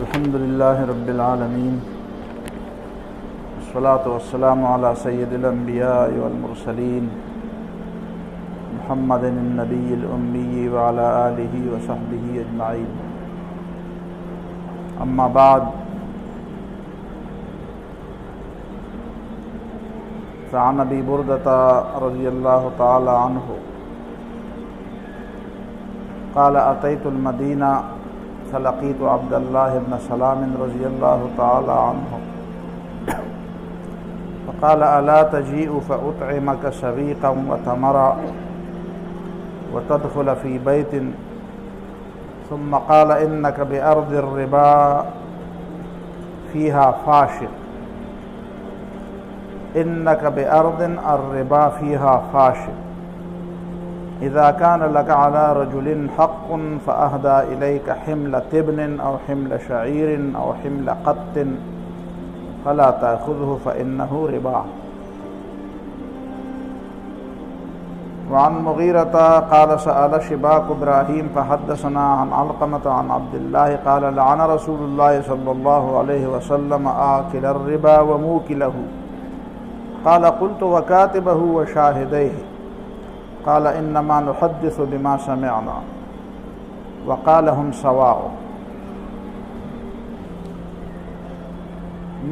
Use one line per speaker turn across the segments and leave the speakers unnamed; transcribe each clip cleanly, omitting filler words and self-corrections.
الحمد لله رب العالمين والصلاة والسلام على سيد الأنبياء والمرسلين محمد النبي الأمي وعلى آله وصحبه أجمعين. أما بعد، فعن أبي بردة رضي الله تعالى عنه قال أتيت المدينة فلقيت عبد الله بن سلام رضي الله تعالى عنه فقال ألا تجيء فأطعمك سويقا وتمرا وتدخل في بيت ثم قال إنك بأرض الربا فيها فاشل، إنك بأرض الربا فيها فاشل، إذا كان لك على رجل حق فأهدى إليك حمل تبن أو حمل شعير أو حمل قط فلا تأخذه فإنه ربا. وعن مغيرة قال سأل شباك إبراهيم فحدثنا عن علقمة عن عبد الله قال لعن رسول الله صلى الله عليه وسلم آكل الربا وموكله. قال قلت وكاتبه وشاهديه؟ قال إنما نحدث بما سمعنا وقال هم سواء.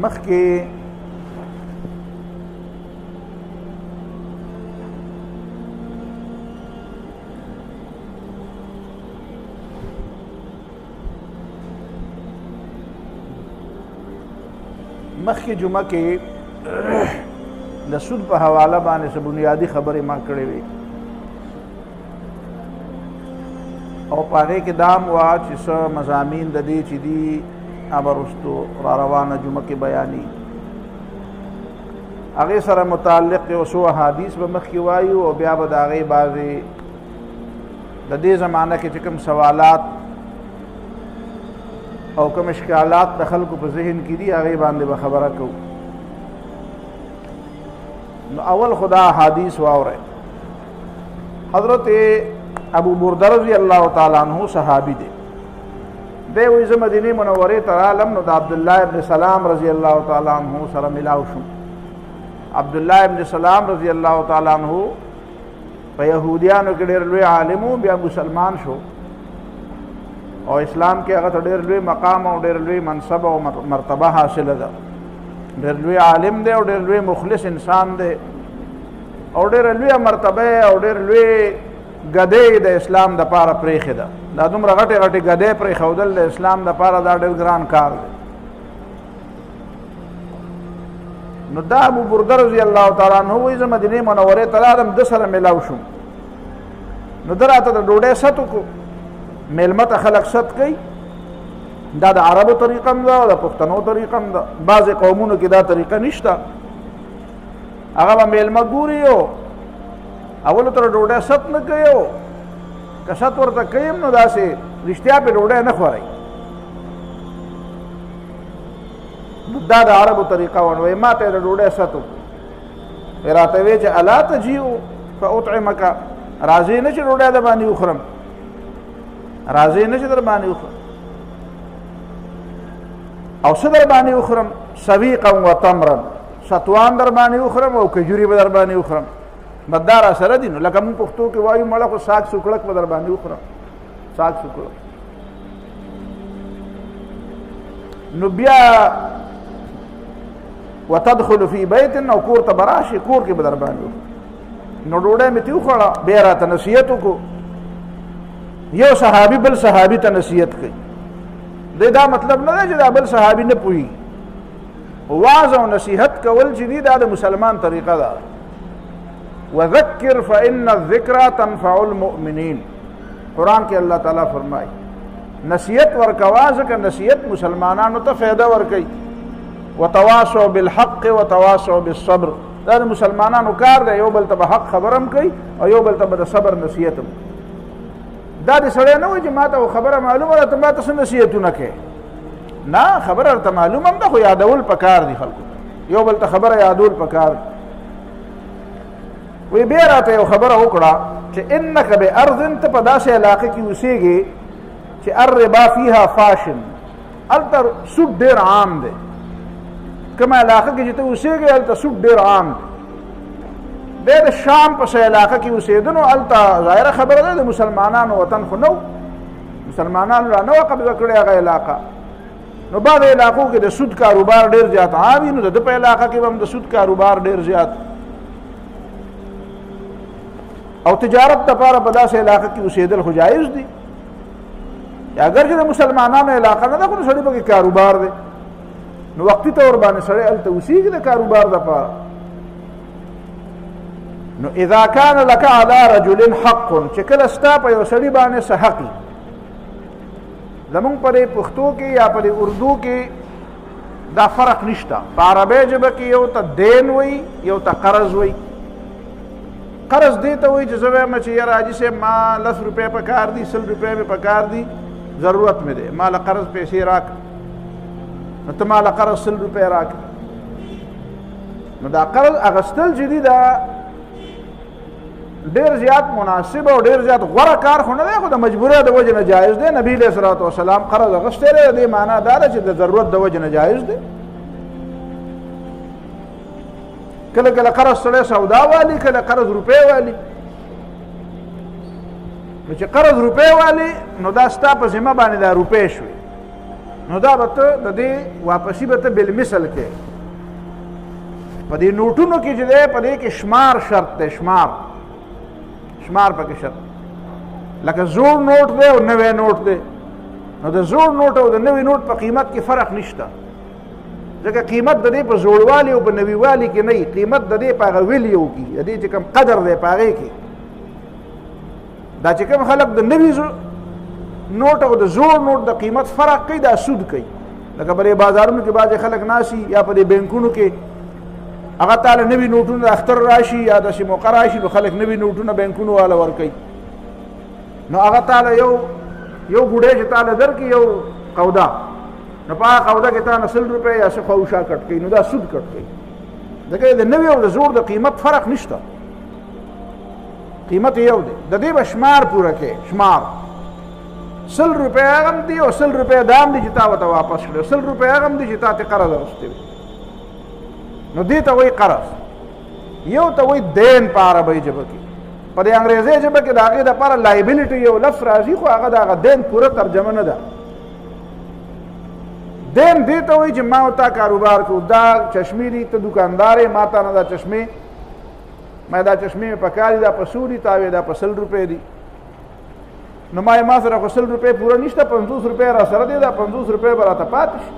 مخکې جمعه کې د سود په حواله باندې څه بنیادی خبرې ما کړې وې او په هغې کې دام وا چې څه مضامین د دې چې دي ابرستو را روانه جمعه کې بیاني، هغې سره متعلق یو څو احادیث به مخکې وایو او بیا به د هغې بعضې د دې زمانه کې چې کوم سوالات او کوم اشکالات د خلکو په ذهن کې دي هغې باندې به خبره کوو. نو اول خدا حدیث واورئ. حضرت ابو برده رضی الله تعالی عنہ صحابی دی، دی وی زه مدینې منورې ته رالم نو د عبدالله ابن سلام رضی الله تعالی عنہ سره ملاو شوم. عبدالله ابن سلام رضی الله تعالی عنہ په یهودیانو کې ډېر لوی عالم و، بیا مسلمان شو او اسلام کې هغه ته ډېر لوی مقام او ډېر لوی منصب او مرتبه حاصله ده. ډېر لوی عالم دی او ډېر لوی مخلص انسان دی او ډېر لوی مرتبه او ډېر لوی ګدۍ د اسلام د پاره پرېښې ده. دا دومره غټې غټې ګدۍ پرېښودل د اسلام د پاره دا ډېر ګران کار دی. نو دا ابو برده رضی الله تعالی عنہ وایي زه مدینې منورې ته راغلم، ده سره میلاو شوم. نو ده راته د ډوډۍ ست وکړو. میلمه ته خلک ست کوي، دا د عربو طریقه هم ده او د پښتنو طریقه هم ده. بعضې قومونو کې دا طریقه نشته. هغه به میلمه ګوري او اولو ته ډوډۍ ست نه کوي او که ست ورته کوي هم نو داسې رښتیا پې ډوډۍ نه خورئ. دا د عربو طریقه وه. نو ما ته یې د ډوډۍ ست وکړو. راته ویې چې الا تجیو فاطعمک، راځې نه چې ډوډۍ در باندې وخورم، راځې نه چې در باندې وخورم او څه در باندې وخورم؟ سویقا و تمرا، ستوان در باندې وخورم او کجوري به در باندې وخورم. بد دا را سره دي. نو لکه موږ پښتو کې وایو مړه خو ساګ سوکړک به در باندې وخورم، ساګ سوکړک. نو بیا وتدخل فی بیت، او کور ته به راشي، کور کې به در باندې وخورم. نو ډوډۍ مې ترې وخوړه، بیا راته نصیحت وکړو. یو صحابي بل صحابي ته نصیحت کوي. دا مطلب نه دی چې دا بل صحابي نه پوهېږي. واعظ او نصیحت کول چې دي دا د مسلمان طریقه ده. وذکر فإن الذکرى تنفع المؤمنین، قرآن کې الله تعالی فرمایي نصیحت ورکوه ځکه نصیحت مسلمانانو ته فایده ورکوي. وتواصوا بالحق وتواصوا بالصبر، دا د مسلمانانو کار دی. یو بل ته به حق خبره هم کوي او یو بل ته به د صبر نصیحت هم. دا د سړی نه وایي چې ما ته خبره معلومه ده ته ما ته څه نصیحتونه کوې. نه، خبره ورته معلومه هم ده خو یادول پکار دي خلکو ته. یو بل ته خبره یادول پکار دي. وی بیا راته یو خبره وکړه چې انک بارض، ته په داسې علاقه کې اوسېږې چې الربا فیها فاشن، هلته سود ډېر عام دی. کومه علاقه کې چې ته اوسېږې هلته سود ډېر عام دی. دی د شام په څه علاقه کې اوسېده نو هلته ظاهره خبره ده د مسلمانانو وطن خو نه و، مسلمانانو را نه وه قبضه کړې هغه علاقه. نو بعض علاقو کې د سود کاروبار ډېر زیات عام وي، نو د ده په علاقه کې به هم د سود کاروبار ډېر زیات او تجارت دپاره په داسې علاقه کې اوسېدل خو جایز دي. اگر چې د مسلمانانو علاقه نه ده خو د سړي پکې کاروبار دی، نو وقتي طور باندې سړی هلته اوسېږي د کاروبار دپاره. نو اذا کان لک علی رجل حق، چې کله ستا په یو سړي باندې څه حق وي. زمونږ په دې پښتو کې یا په دې اردو کې دا فرق نشته. په عربۍ ژبه کې یو ته دین وایي، یو ته قرض وایي. قرض دې ته وایي چې زه وایم چې یاره حاجي صاحب ما 10 روپۍ په کار دي، 100 روپۍ مې په کار دي، ضرورت مې دی، ما له قرض پیسې راکړه، نو ته ما له قرض 100 روپۍ راکړه. نو دا قرض اخیستل چې دي دا ډېر زیات مناسب او ډېر زیات غوره کار خو نه دی، خو د مجبورۍ د وجې نه جایز دی. نبي علیه الصلاة وسلام قرض اخیستی دی، د دې معنا دا ده چې د ضرورت د وجې نه جایز دی. کله کله قرض سړی سودا والي، کله قرض روپۍ والي. نو چې قرض روپۍ والي نو دا ستا په ذمه باندې دا روپۍ شوې، نو دا به ته د دې واپسي به ته بالمثل کې په دې نوټونو کې چې دی په دې کې شمار شرط دی، شمار پکې شرط. لکه زوړ نوټ دی او نوی نوټ دی، نو د زوړ نوټ او د نوی نوټ په قیمت کې فرق نشته، ځکه قیمت د دې په زوړوالي او په نویوالي کې نه وي، قیمت د دې په هغه ویلیو کې، د دې چې کوم قدر دی په هغې کې. دا چې کوم خلک د نوي نوټ او د زوړ نوټ د قیمت فرق کوي، دا سود کوي. لکه په دې بازارونو کې بعضې خلک ناسي یا په دې بینکونو کې هغه تاله نوي نوټونه د اختر راشي یا داسې موقع راشي، نو خلک نوي نوټونه بینکونو والا ورکوي. نو هغه تاله یو بوډۍ چې تاله درکړي یو قوده، نو په هغه قوده کې تا نه 100 روپۍ یا څه خواوشا کټ کوي، نو دا سود کټ کوي. ځکه د نوي او د زوړ د قیمت فرق نشته، قیمت یو دی. د دې به شمار پوره کوي، شمار 100 روپۍ هغه هم دي او 100 روپۍ دا هم دي چې تا ورته واپس کړي، 100 روپۍ هغه هم دي چې تا ته قرض اخیستی وي. نو دې ته وایي قرض. یو ته وایي دین په عربۍ ژبه کې. په دې انګریزۍ ژبه کې د هغې دپاره لایبلیټي یو لفظ راځي، خو هغه د هغه دین پوره ترجمه نه ده. دین دې ته وایي چې ما او تا کاروبار کوو، دا چشمې دي، ته دوکاندار یې، ما تا نه دا چشمې، ما دا چشمې مې په کار دي، دا په څو دي؟ تا وې دا په 100 روپۍ دي. نو ما سره خو 100 روپۍ پوره نشته، 50 روپۍ را سره دي، دا 50 روپۍ به راته پاتې شي.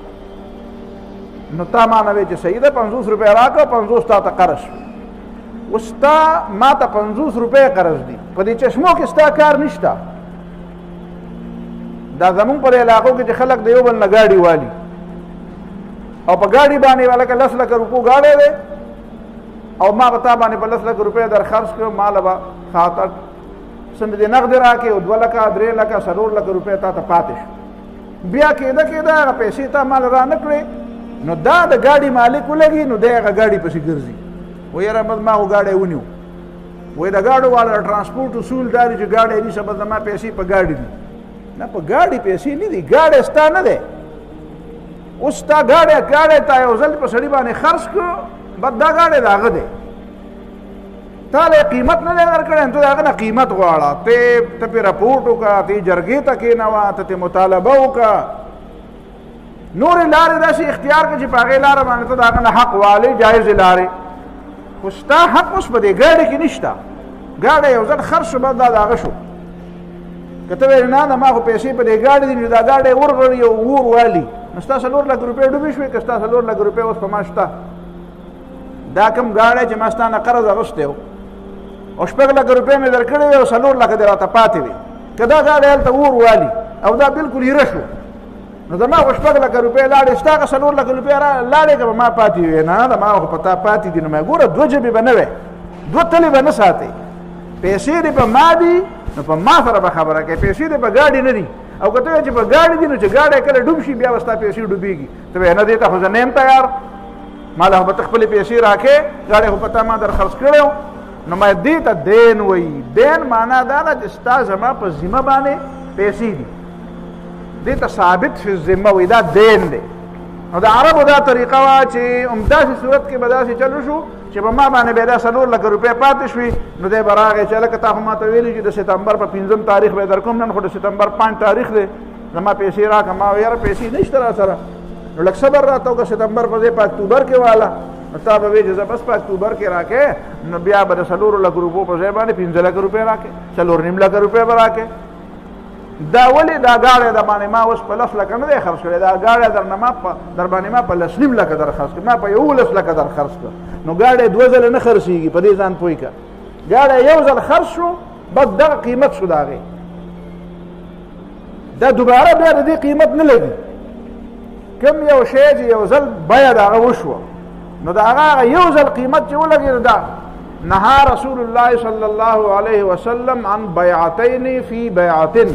نو تا ما نه وې چې صحیح ده 50 روپۍ راکړه، 50 تا ته قرض شو. اوس تا ما ته 50 روپۍ قرض دي، په دې چشمو کې ستا کار نشته. دا زمونږ په علاقو کې چې خلک د یو بل نه ګاډي والي او په ګاډي باندې لکه 10 لکه روپو ګاډی دی او ما په تا باندې په 10 لکه روپۍ در خرڅ کړو، ماله به خاطر څه دې نغد راکړې او 2 لکه 3 لکه 4 لکه روپۍ تا ته پاتې شو. بیا کېده هغه پیسې تا مال را نه کړې، نو دا د ګاډي مالک ولګي، نو دی هغه ګاډي پسې ګرځي، وایي یاره بس ما خو ګاډی ونیو. وایي د ګاډو والا ټرانسپورټ اصول دا دي چې ګاډی نیسه بس زما پیسې په ګاډي دي. نه، په ګاډي پیسې نه دي، ګاډی ستا نه دی. اوس ستا ګاډی تا یو ځل په سړي باندې خرڅ کړو، بس دا ګاډی د هغه دی، تا له قیمت نه دی درکړی، ته د هغه نه قیمت غواړه، ته پرې رپورټ وکړه، ته جرګې ته کېنوه، ته مطالبه وکړه، نورې لارې داسې اختیار کړه چې په هغې لاره باندې ته د هغه نه حق والې، جایزې لارې. خو ستا حق اوس په دې ګاډي کې نشته. ګاډی یو ځل خرڅ شو، بس دا د هغه شو. که ته ویلې نه ما خو پیسې په دې ګاډي دي، نو دا ګاډی ورغړي او اور والي، نو ستا 4 لکه روپۍ ډوبې شوې، که ستا 4 لکه روپۍ اوس په ما شته. دا کوم ګاډی چې ما ستا نه قرض اخیستی و او 6 لکه روپۍ مې درکړې وې او 4 لکه دې راته پاتې وې، که دا ګاډی هلته اور والي او دا بلکل ایره شو، نو زما خو 6 لکه روپۍ لاړې، ستا که 4 لکه روپۍ لاړې که به ما پاتې وې. نه، د ما خو په تا پاتې دي. نو ما ګوره 2 جبې به نه وې، 2 تلې به نه ساتې، پیسې دې په ما دي، نو په ما سره به خبره کوي، پیسې دې په ګاډي نه دي. او که ته وایې چې په ګاډي دي، نو چې ګاډی کله ډوب شي بیا به ستا پیسې ډوبېږي، ته وایې نه دې ته خو زه نه یم تیار، ما له خو به ته خپلې پیسې راکې، ګاډی خو په تا ما در خرڅ کړی و. نو ما دې ته دین وایي. دین معنا دا ده چې ستا زما په ذمه باندې پیسې دي. دې ته ثابت فی الذمه وي دا دین دی. نو د عربو دا طریقه وه چې همداسې صورت کې به داسې چلو شو چې په ما باندې بیا دا 4 لکه روپۍ پاتې شوي، نو دی به راغی چې هلکه تا خو ما ته ویلي چې د ستمبر په 5 تاریخ به یې در کوم، نن خو د ستمبر 5 تاریخ دی، زما پیسې راکړه. ما ویل یاره پیسې نشته را سره، نو لږ صبر راته وکړه، ستمبر په ځای په اکتوبر کې واله. نو تا به وایي چې زه بس په اکتوبر کې راکې، نو بیا به د 4 لکه روپو په ځای باندې 15 لکه روپۍ راکې، 4.5 لکه روپۍ به راکې. دا ولې دا گاڑی در باندې ما اوس په 10 لکه نه دی خرڅ کړی، دا گاڑی در باندې ما په 10.5 لکه در خرڅ کړ، ما په 11 لکه در خرڅ کړ. نو گاڑی 2 ځله نه خرڅېږي، په دې ځان پوه کړه. گاڑی 1 ځل خرڅ شو بس دغه قیمت شو د هغې، دا دوباره بیا د دې قیمت نه لګي. کوم یو شی چې یو ځل بیه د هغه وشوه، نو د هغه یو ځل قیمت چې ولګېد، دا نهى رسول الله صلی الله علیه وسلم عن بیعتین فی بیعتن.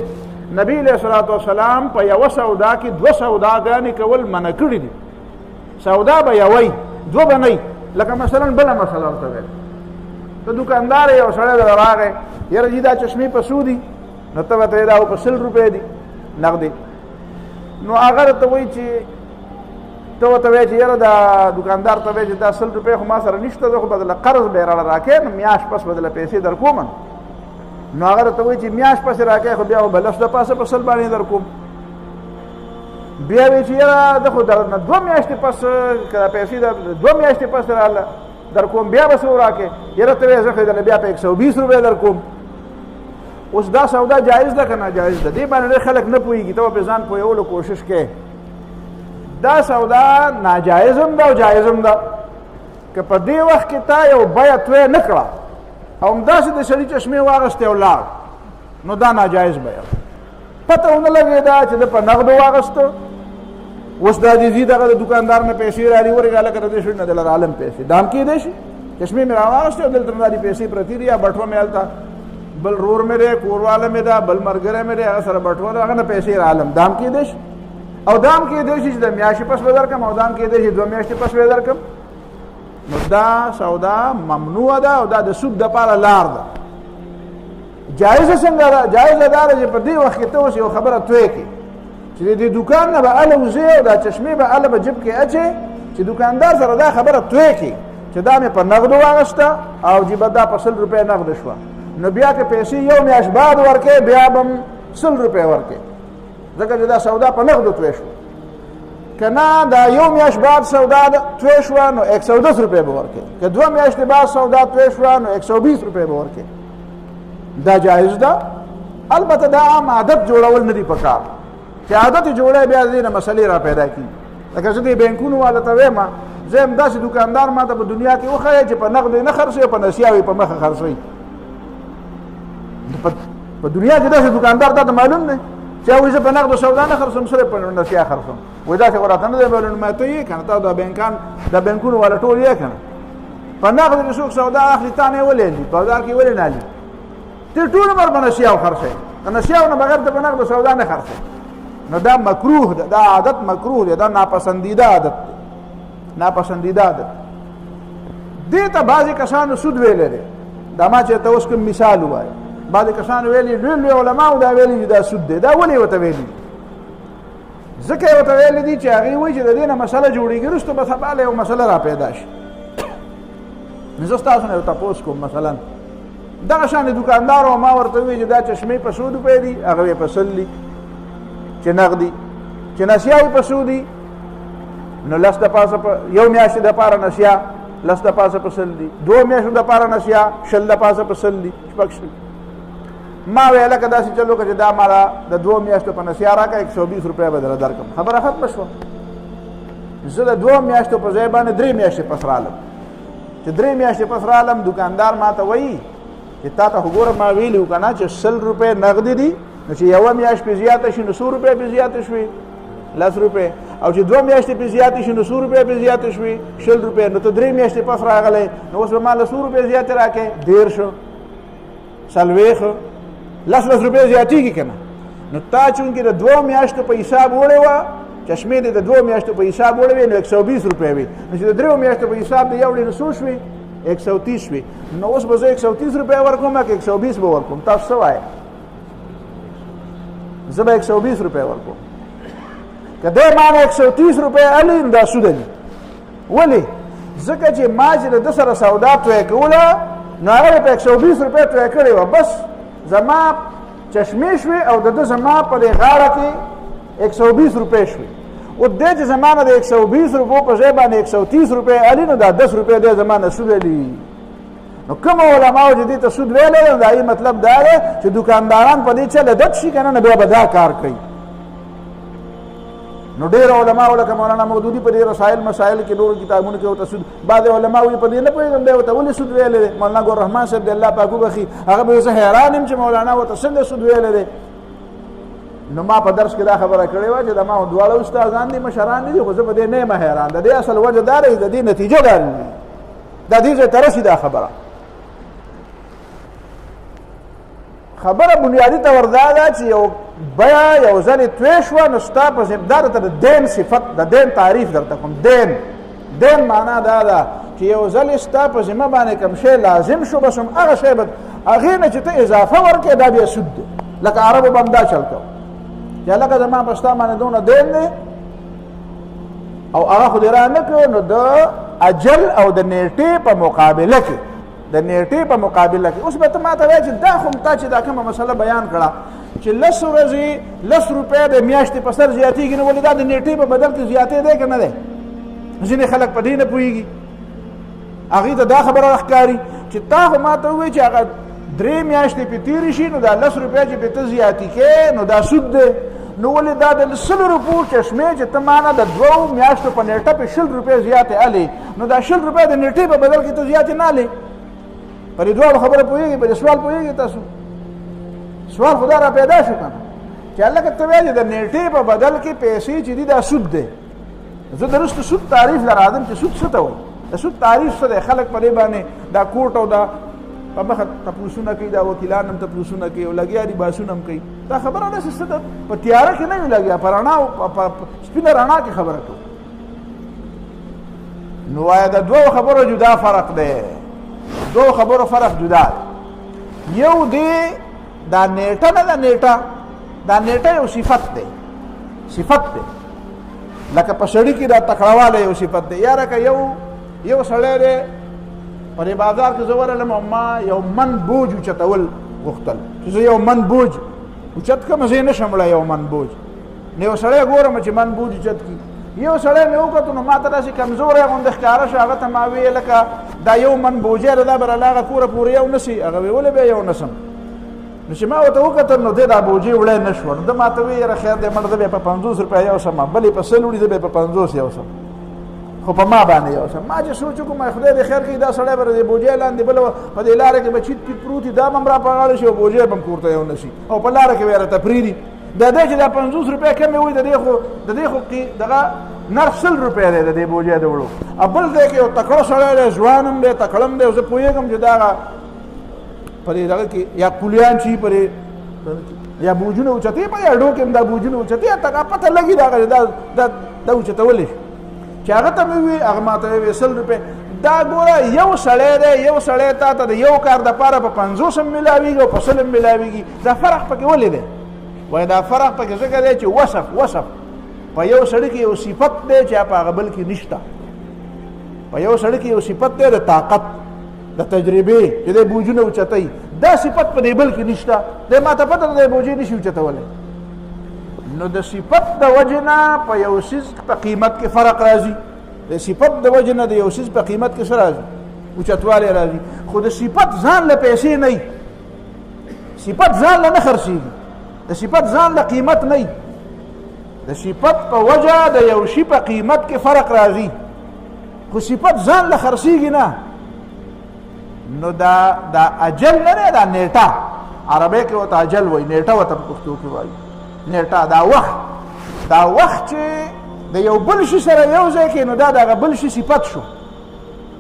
نبی علیہ الصلوۃ والسلام په یو سودا کې 2 سوداګانې کول منع کړي دي. سودا به یوی 2 به نه، لکه مثلا بله مسله ورته ویل، ته دکاندار یو سړی در راغی، یاره جي دا چشمې په څو دي؟ نو ته ورته دا په 100 روپۍ دي نغدې. نو هغه درته وایي چې ته ورته وایې چې یاره دا دکاندار ته وایي چې دا 100 روپۍ خو ما سره نشته، زه خو بدله قرض به یې راله راکې، نو میاشت پس بدله پیسې در کوم. نو هغه درته وایي چې میاشت پسې راکې، خو بیا خو به لس د پاسه په 100 باندې در کوم. بیا وایي چې یاره زه خو درنه 2 میاشتې پس که پیسې 2 میاشتې پس راله در کوم، بیا به څه راکې؟ یاره ته وایې زه خو درنه بیا په 120 روپۍ در کوم. اوس دا سودا جایز ده که ناجایز ده؟ دې باندې ډېر خلک نه پوهېږي، ته به ځان پوهولو کوشش کوې. دا سودا ناجایز هم ده او جایز هم ده. که په دې وخت کې تا یو بیه توی نه کړه او همداسې د سړي چشمې واغېستې او لاړ، نو دا ناجایز بیه پته ونه لګېده چې ده په نغدو واغېسته. اوس دا دې ځي دغه د دوکاندار نه پیسې رالي، ورېږه هلکه د دې شوي نه دله رالم پیسې، دا هم کېدی شي. چشمې مې راواغېستې او دلته مې دا پیسې پرتې دي، یا بټوه مې هلته بل رور مې دی، کورواله مې ده، بل ملګری مې دی، هغه سره بټوه ده، هغه نه پیسې رالم، دا هم کېدی شي. او دا هم کېدی شي چې د میاشتې پس به درکړم، او دا هم کېدی شي 2 میاشتې پس به درکړم. نو دا سودا ممنوع ده او دا د سود دپاره لار ده. جایزه څنګه ده؟ جایزه دا ده چې په دې وخت کې ته اوس یو خبره توی کړې چې د دې دوکان نه به هله وځې او دا چشمې به هله به جب کې اچې، چې دوکاندار سره دا خبره توی کړې چې دا مې په نغدو واغېسته او جیبه دا په 100 روپۍ نغده شوه. نو بیا که پیسې یو میاشت بعد ورکې، بیا به هم 100 روپۍ ورکې، ځکه چې دا سودا په نغدو توی شوه. که نه دا یو میاشت بعد سودا توی شوه نو 110 روپۍ به ورکې، که 2 میاشتې بعد سودا توی شوه نو 120 روپۍ به ورکې. دا جایز ده. البته دا عام عادت جوړول نه دي پکار، چې عادت یې جوړی بیا دې نه مسلې را پیدا کېږي. لکه زه دې بینکونو والا ته وایم، زه هم داسې دوکاندار ما ته په دنیا کې وښیه چې په نغد یې نه خرڅوي، په نسیه وي په مخه خرڅوي. په دنیا کې داسې دوکاندار تا ته معلوم دی چې وایي زه په نغدو سودا نه خرڅوم، صرف په نسیه خرڅوم. وایي داسې خو راته نه دی معلوم. ما ته یې که نه تا دا بینکونو والا ټول یې که نه په نغد کې څوک سودا اخلي، تا نه یې ولې اخلي؟ بازار کې ولې نه اخلي؟ ته ټول عمر په نسیه خرڅوې، د نسیه نه بغیر ته په نغدو سودا نه خرڅوې. نو دا مکروه ده، دا عادت مکروه دی، دا ناپسندیده عادت دی، ناپسندیده عادت. دې ته بعضې کسانو سود ویلی دی. دا ما چې ته اوس کوم مثال ووایه، بعضې کسانو ویلي، لوی علماو دا ویلي چې دا سود دی. دا ولې ورته ویلي دي؟ ځکه یې ورته ویلي دي چې هغوی وایي چې د دې نه مسله جوړېږي، وروسته به سبا یو مسله را پیدا شي. نو زه ستاسو نه یو تپوس کوم، مثلا دغه شانې دوکاندار و ما ورته ووایي چې دا چشمې په 100 روپۍ دي، هغه یې په 100 دي چې نغدي، چې نسیه یې په 100 دي، نو 10 د پاسه په یو میاشتې دپاره نسیه 10 د پاسه په 100 دي، 2 میاشتو دپاره نسیه 20 د پاسه په 100 دي، شپږ 100. ما ویله که داسې چلو که چې دا ماله د 2 میاشتو په نسیه راکړه 120 روپۍ به درله درکړم، خبره ختمه شوه. زه د 2 میاشتو په ځای باندې 3 میاشتې پس رالم، چې 3 میاشتې پس رالم، دوکاندار ما ته وایي چې تا ته خو ګوره ما ویلي وو که نه چې 100 روپۍ نغدې دي، نو چې یوه میاشت پې زیاته شي نو 100 روپۍ پې زیاته شوې 10 روپۍ، او چې 2 میاشتې پې زیاتې شي نو 100 روپۍ پې زیاته شوې 20 روپۍ. نو ته 3 میاشتې پس راغلی، نو اوس به ما له 100 روپۍ زیاتې راکړې، 10 40 10 روپۍ زیاتېږي که نه. نو تا چونکې د 2 میاشتو په حساب وړې وه، چشمې دې د 2 میاشتو په حساب وړې وې، نو 120 روپۍ وې. نو چې د 3 میاشتو په حساب دې یوړې نو څو شوې؟ 130 شوې. نو اوس به زه 130 روپۍ ورکوم که 120 به ورکوم؟ تاسو څه وایئ؟ زه به 120 روپۍ ورکوم. که دی ما نه 130 روپۍ الي نو دا سود الي. ولې؟ ځکه چې ما چې د ده سره سودا توی کوله نو هغه په 120 روپۍ توی کړې وه، بس زما چشمې شوې او د ده زما په دې غاړه کې 120 روپۍ شوې. او دی چې زما نه د 120 روپو په ځای باندې 130 روپۍ الي نو دا 10 روپۍ دی زما نه سود الي. نو کوم علماو چې دې ته سود ویلی دی، دا یې مطلب دا دی چې دکانداران په دې چل عادت شي که نه، نو بیا به دا کار کوي. نو ډېر علماو لکه مولانا مودودي په دې رسایل مسایل کې نورو کتابونو کې ورته سود، بعضې علماو یې په دې نه پوهېږم دی ورته ولې سود ویلی دی. مولانا ګل رحمان صاحب دی الله پاک وبخي، هغه به زه حیران یم چې مولانا ورته څنګه سود ویلی دی. نو ما په درس کې دا خبره کړې وه چې د ما دواړه استادان دي مشران دي، خو زه په دې نه یم حیران. د دې اصل وجه دا دی، د دې نتیجه دا دی، د دې ځای ته رسي دا خبره. خبره بنیادی طور دا ده چې یو بیا یو ځلې توی شوه نو ستا په ذمه درته د دین صفت د دین تعریف درته کوم. دین معنا دا ده چې یو ځلې ستا په ذمه باندې کوم شی لازم شو، بس هغه شی به هغې نه چې ته اضافه ورکړې دا بیا سود دی. لکه عربو به هم دا چل کوو چې لکه زما په ستا باندې دونه دین دی او هغه خو دې را نه کړو، نو د اجل او د نیټې په مقابله کې اوس به ته ما ته وایې چې دا خو تا چې دا کومه مسله بیان کړه چې 10 ورځې 10 روپۍ د میاشتې په سر زیاتېږي، نو ولې دا د نیټې په بدل کې زیاتې دی که نه دی؟ ځینې خلک په دې نه پوهېږي، هغې ته دا خبره ښکاري چې تا خو ما ته ووایي چې هغه 3 میاشتې پې تېرې شي نو دا 10 روپۍ چې پې ته زیاتې کړې نو دا سود دی. نو ولې دا د 100 روپو چشمې چې ته ما نه د 2 میاشتو په نیټه پې 100 روپۍ زیاتې الې، نو دا 100 روپۍ د نیټې په بدل کې ته زیاتې نه الې. په دې دواړو خبره پوهېږي، په دې سوال پوهېږي تاسو؟ سوال خو دا را پیدا شو که نه چې هلکه ته وایې چې د نیټې په بدل کې پیسې چې دي دا سود دی. زه د وروسته سود تعریف له راځم چې سود څه ته وایي، د سود تعریف څه دی. خلک په دې باندې دا کوټ او دا په مخه تپوسونه کوي، دا وکیلان هم تپوسونه کوي او لګیا دي باسونه هم کوي. دا خبره داسې څه ده په تیاره کې نه وي لګیا، په رڼا په سپینه رڼا کې خبره کوي. نو وایه د دوو خبرو جدا فرق دی، دو خبرو فرق جدا دی. یو دی دا نیټه نه ده، دا نیټه یو صفت دی لکه په سړي کې دا تکړهوالی یو صفت دی. یاره که یو سړی دی په دې بازار کې زه ورغلم او ما یو من بوج اوچتول غوښتل چې زه یو من بوج اوچت کړم، زه یې نه شم وړی یو من بوج. نو یو سړی ګورم چې من بوج اوچت کړي، یو سړی مې وکتو نو ما ته داسې کمزوری غوندې ښکاره شو. هغه ته ما ویې لکه دا یو من بوجی ده، دا به راله هغه کوره پورې یو نه سي. هغه ویې ولې بیا یو نه سم؟ نو چې ما ورته وکتل نو دی دا بوجي وړی نه شوه. نو ده ما ته ویې یاره خیر دی مړ، زه به یې په 50 روپۍ یو سم، بل یې په 100 وړي، زه به یې په 50 یو سم، خو په ما باندې یو سم. ما چې سوچ وکړم خدای دې خیر کړي دا سړی به د بوجۍ لاندې بله په دې لاره کې به چیت پیت پروت وي، دا به هم را په غاړه شي او بوجۍ به هم کور ته یو نه شي او په لاره کې به یې راته پرېږدي. دا دی چې دا 50 روپۍ کمې وایي، د دې خو دغه نرخ 100 روپۍ دی د دې بوجۍ د وړو. بل دی کې یو تکړه سړی دی، ځوان هم دی، تکړه هم دی، زه پوهېږم چې دا په دې دغه کې یا کولیان شي په دې یا بوجونه اوچتې په یا ډو کې هم دا بوجونه اوچتې، هغه پته لګي دا اوچتولی شي. چې هغه ته مې ووي هغه ما ته وویل 100 روپۍ. دا ګوره یو سړی دی، یو سړی تا ته د یو کار دپاره په 50 هم میلاوېږي او په 100 هم میلاوېږي. دا فرق پکې ولې دی؟ وایي دا فرق پکې ځکه دی چې وصف په یو سړي کې یو صفت دی چې په هغه بل کې نشته. په یو سړي کې یو صفت دی د طاقت، د تجربې چې دی بوجونه اوچتوي، دا صفت په دې بل کې نشته. دی ما ته پته ده دی بوجۍ نشي اوچتولی. نو د صفت د وجې نه په یو څیز په قیمت کې فرق راځي، د صفت د وجې نه د یو څیز په قیمت کې څه راځي؟ اوچتوالی راځي. خو د صفت ځان له پیسې نه وي، صفت ځان له نه خرڅېږي، د صفت ځان له قیمت نه وي. د صفت په وجه د یو شي په قیمت کې فرق راځي، خو صفت ځان له خرڅېږي نه. نو دا اجل نه دی، دا نیټه، عربی کې ورته اجل وایي، نیټه ورته په پښتو کې وایي. نیټه دا وخت چې د یو بل شي سره یو ځای کې، نو دا د هغه بل شي صفت شو،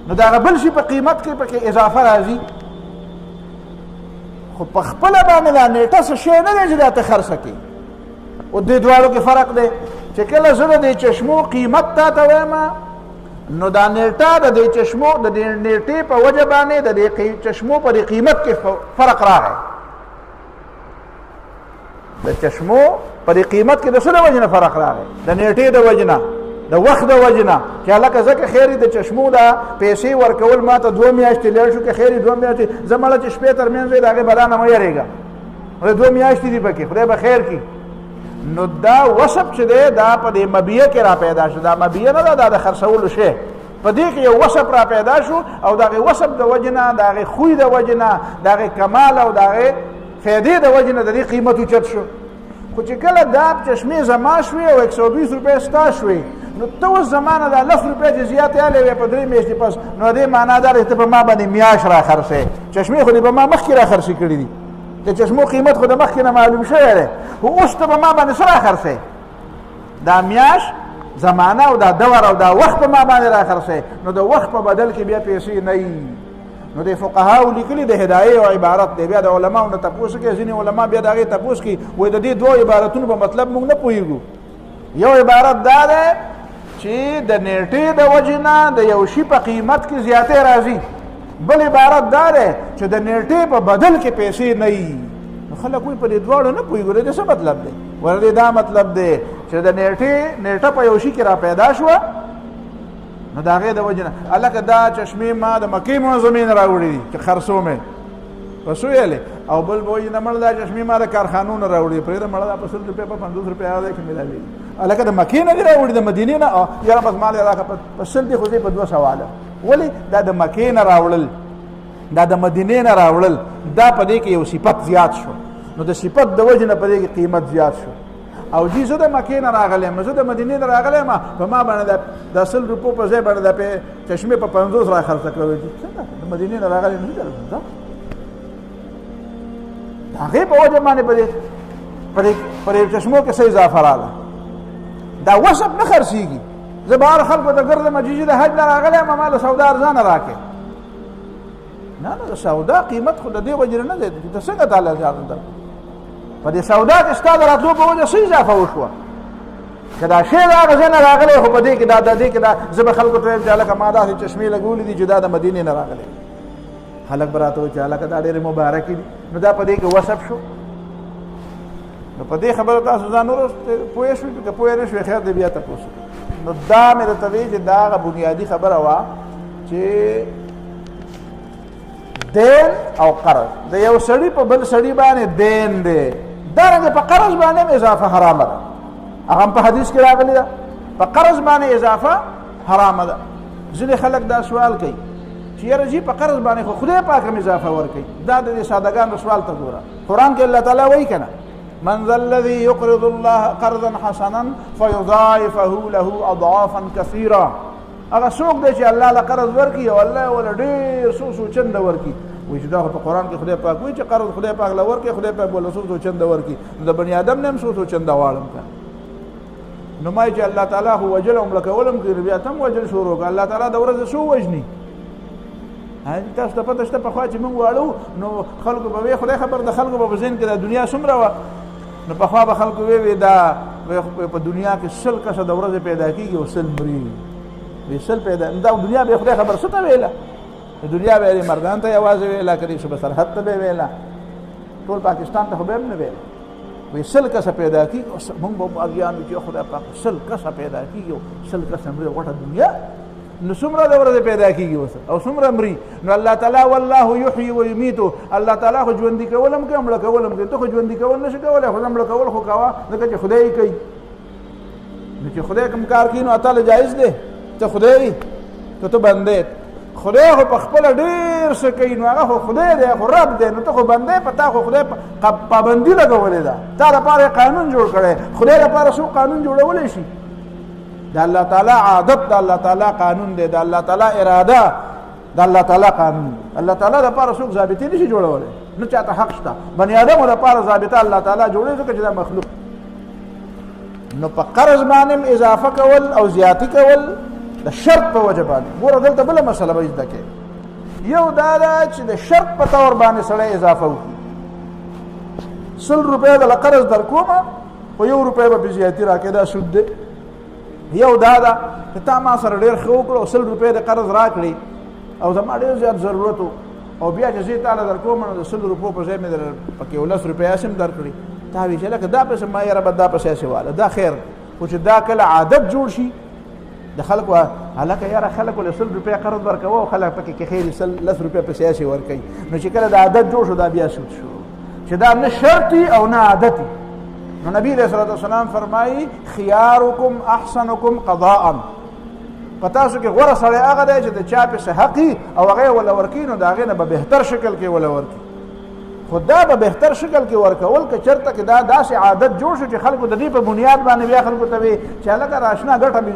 نو د هغه بل شي په قیمت کې پکې اضافه راځي. خو په خپله باندې دا نیټه څه شی نه دی چې دا ته خرڅه کړي. او دې دواړو کې فرق دی چې کله زه د دې چشمو قیمت تا ته وایم، نو دا نیټه د دې چشمو د دې نیټې په وجه باندې د دې چشمو په دې قیمت کې فرق راغی. د چشمو په دې قیمت کې د څه د وجې نه فرق راغی؟ د نیټې د وجې نه، د وخت د وجې نه، چې هلکه ځکه خیر د چشمو دا پیسې ورکول ما ته 2 میاشتې لېړ شو، که خیر 2 میاشتې زه مړه چې شپې تر منځ وي د هغې بلا نه مه یېرېږه، 2 میاشتې دي پکې، خدای به خیر کړي. نو دا وصف چې دی دا په دې مبیه کې را پیدا شو. دا مبیه نه ده، دا د خرڅولو شی، په دې کې یو وصف را پیدا شو او د هغې وصف د وجې نه، د هغې خوی د وجې نه، د هغې کمال او د هغې فایدې د وجې نه د دې قیمت اوچت شو. خو چې کله دا چشمې زما شوې او 120 روپۍ ستا شوې، نو ته اوس زما نه دا 10 روپۍ چې زیاتې هلې وې په 3 میاشتې پس، نو دې معنا دا دی ته په ما باندې میاشت را خرڅې. چشمې خو دې په ما مخکې را خرڅې کړي دي، د چشمو قیمت خو د مخکې نه معلوم شوی دی، خو اوس ته په ما باندې څه را خرڅې؟ دا میاشت زمانه او دا دور او دا وخت په ما باندې را خرڅې. نو د وخت په بدل کې بیا پیسې نه وي. نو د فقهاو لیکلي د هدایې او عبارت دی. بیا د علماو نه تپوس کوي، ځینې علما بیا د هغې تپوس کوي، وایي د دې 2 عبارتونو په مطلب موږ نه پوهېږو. یو عبارت دا دی چې د نیټې د وجې نه د یو شي په قیمت کې زیاتې راځي، بل عبارت دا دی چې د نیټې په بدل کې پیسې نه وي. نو خلک وایي په دې دواړو نه پوهېږو، د دې څه مطلب دی؟ ورته دا مطلب دی چې د نیټه په یو شي کې را پیدا شوه، نو د هغې د وجې نه هلکه دا چشمې ما د مکې معظمې نه راوړي دي چې خرڅو مې پسویلې، او بل به وایي نه مړه دا چشمې ما د کارخانو نه راوړي، پرېږده مړه دا په 100 روپۍ په 50 روپۍ هغه ځای کې مېلاوېږي. هلکه د مکې نه دي راوړي، د مدینې نه، یاره بس ما راکړه په 100 دي، خو دې په 2 سواله. ولې؟ دا د مکې نه راوړل، دا د مدینې نه راوړل، دا په دې کې یو صفت زیات شو. نو د صفت د وجې نه په دې کې قیمت زیات شو. او جی زه د مکې نه راغلی یم، زه د مدینې نه راغلی یم، په ما باندې د 100 روپو په ځای باندې د چشمې په 50 را خرڅه کړی. څنګه د مدینې نه راغلی یم؟ د هغې په وجه باندې په دې چشمو کې څه اضافه راغله؟ دا وصف نه خرڅېږي. زه به هر خلکو ته ګرځم چې د حج نه راغلی یم، ما له سودا ارزانه راکړې. نه د سودا قیمت خو د دې وجې نه دی، ته څنګه تعالی زیاته درکړو؟ په دې سودا کې ستا د راتلو په وجه څه اضافه وشوه؟ که دا شی د هغه ځای نه راغلی، خو په دې کې دا زه به خلکو ته وایم چې هلکه ما داسې چشمې لګولې دي چې دا د مدینې نه راغلی. خلک به راته وایي چې هلکه دا ډېرې مبارکې دي. نو دا په دې کې وصف شو. نو په دې خبره تاسو ځان وروسته پوه شوئ، که پوه نه شوئ خیر دی بیا تپوس. نو دا مې درته وایي چې دا هغه بنیادي خبره وه چې دین او قرض د یو سړي په بل سړي باندې دین دی، دارنګه په قرض باندې هم اضافه حرامه ده. هغه هم په حدیث کې راغلی ده، په قرض باندې اضافه حرامه ده. ځینې خلک دا سوال کوي چې یاره جي په قرض باندې خو خدای پاک هم اضافه ورکوي. دا د دې سادهګانو سوال ته ګوره، قرآن کې الله تعالی وایي که نه من ذا الذي يقرض الله قرضا حسنا فيضاعفه له اضعافا كثيرا. هغه څوک دی چې الله له قرض ورکړي او الله یې وله ډېر څو چنده ورکړي. وایي چې دا خو په قرآن کې خدای پاک وایي چې قرض خدای پاک له ورکړي، خدای پاک به له څو چنده ورکړي. نو د بني ادم نه هم څو چنده غواړم که نو ما چې الله تعالی خو وجل او مړه کول هم کوي، بیا ته هم وجل شروع کړه. الله تعالی د ورځې څو وژني؟ تاسو ته پته شته پخوا چې موږ واړو نو خلکو به وایي خدای خبر، د خلکو به په ذهن کې د دنیا څومره وه، نو پخوا به خلکو وایي دا په دنیا کې 100 کسه د ورځې پیدا کېږي او 100 مري. ویسل پیدا دا دنیا به خدای خبر څه ته ویله؟ د دنیا به مردان ته یوازې ویله، کدی صبح سرحد ته به ویله، ټول پاکستان ته خو به هم نه ویله. ویسل کسه پیدا کېږي، موږ به اګیان چې خدای پاک 100 کسه پیدا کېږي او 100 کسه مري. غوټه دنیا نو څومره د ورځې پیدا کېږي او څومره مري. نو الله تعالی والله یحیی و یمیت، الله تعالی خو ژوندي کول هم کوي، مړه کول هم کوي. ته خو ژوندي کول نشي کولی، خو مړه کول خو کوه، ځکه چې خدای یې کوي. نو چې خدای کوم کار کوي نو تعالی جایز دی. ته خدای ته بندې، خدای خو په خپل ډېر څه کوي، نو هغه خو خدای دی، خو رب دی. نو ته خو بندې، په تا خو خدای پابندي لګولې ده، تا لپاره قانون جوړ کړی. خدای لپاره څوک قانون جوړولی شي؟ د الله تعالی عادت، د الله تعالی قانون دی، د الله تعالی اراده، د الله تعالی قانون. الله تعالی لپاره څوک ضابطې نشي جوړولی، نه چاته حق شته. بني ادمو لپاره ضابطه الله تعالی جوړوي، ځکه چې دا مخلوق. نو په قرض باندې اضافه کول او زیاتی کول د شرط په وجه باندې. ګوره دلته بله مسله به زده کې، یو دا ده چې د شرط په طور باندې سړی اضافه وکړي. 100 روپۍ د قرض در کومه، خو 1 روپۍ به پې زیاتي راکړې، دا سود دی. یو دا ده چې تا ما سره ډېر ښه وکړو، 100 روپۍ د قرض راکړې او زما ډېر زیات ضرورت و، او بیا چې زه یې تاله در کوم نو د 100 روپو په ځای مې پکې 10 روپۍ هم درکړې. تا وی چې لکه دا پس ما یې رب دا پس سیواله دا خیر خو چې دا کله عادت جوړ شي د خلکو هلکه یاره خلکو له 100 روپۍ قرض ورکوه او خلک پکې کې خیر 10 روپۍ په سیاسي ورکوي نو چې کله د عادت جوړ شو دا بیا سود شو چې دا نه شرطي او نه عادتي نو نبی علیہ الصلوۃ والسلام فرمایي خيارکم احسنکم قضاء پتاسو کې غوړه سړی هغه دی چې د چا په حقي او هغه ولا ورکی نو دا هغه نه به بهتر شکل کې ولا ورکی خدا به بهتر شکل کې ورکول که چرته کې دا داسې عادت جوړ شو چې خلکو د دې په بنیاد باندې بیا خلکو ته وي چې هلکه راشنا ګټه مې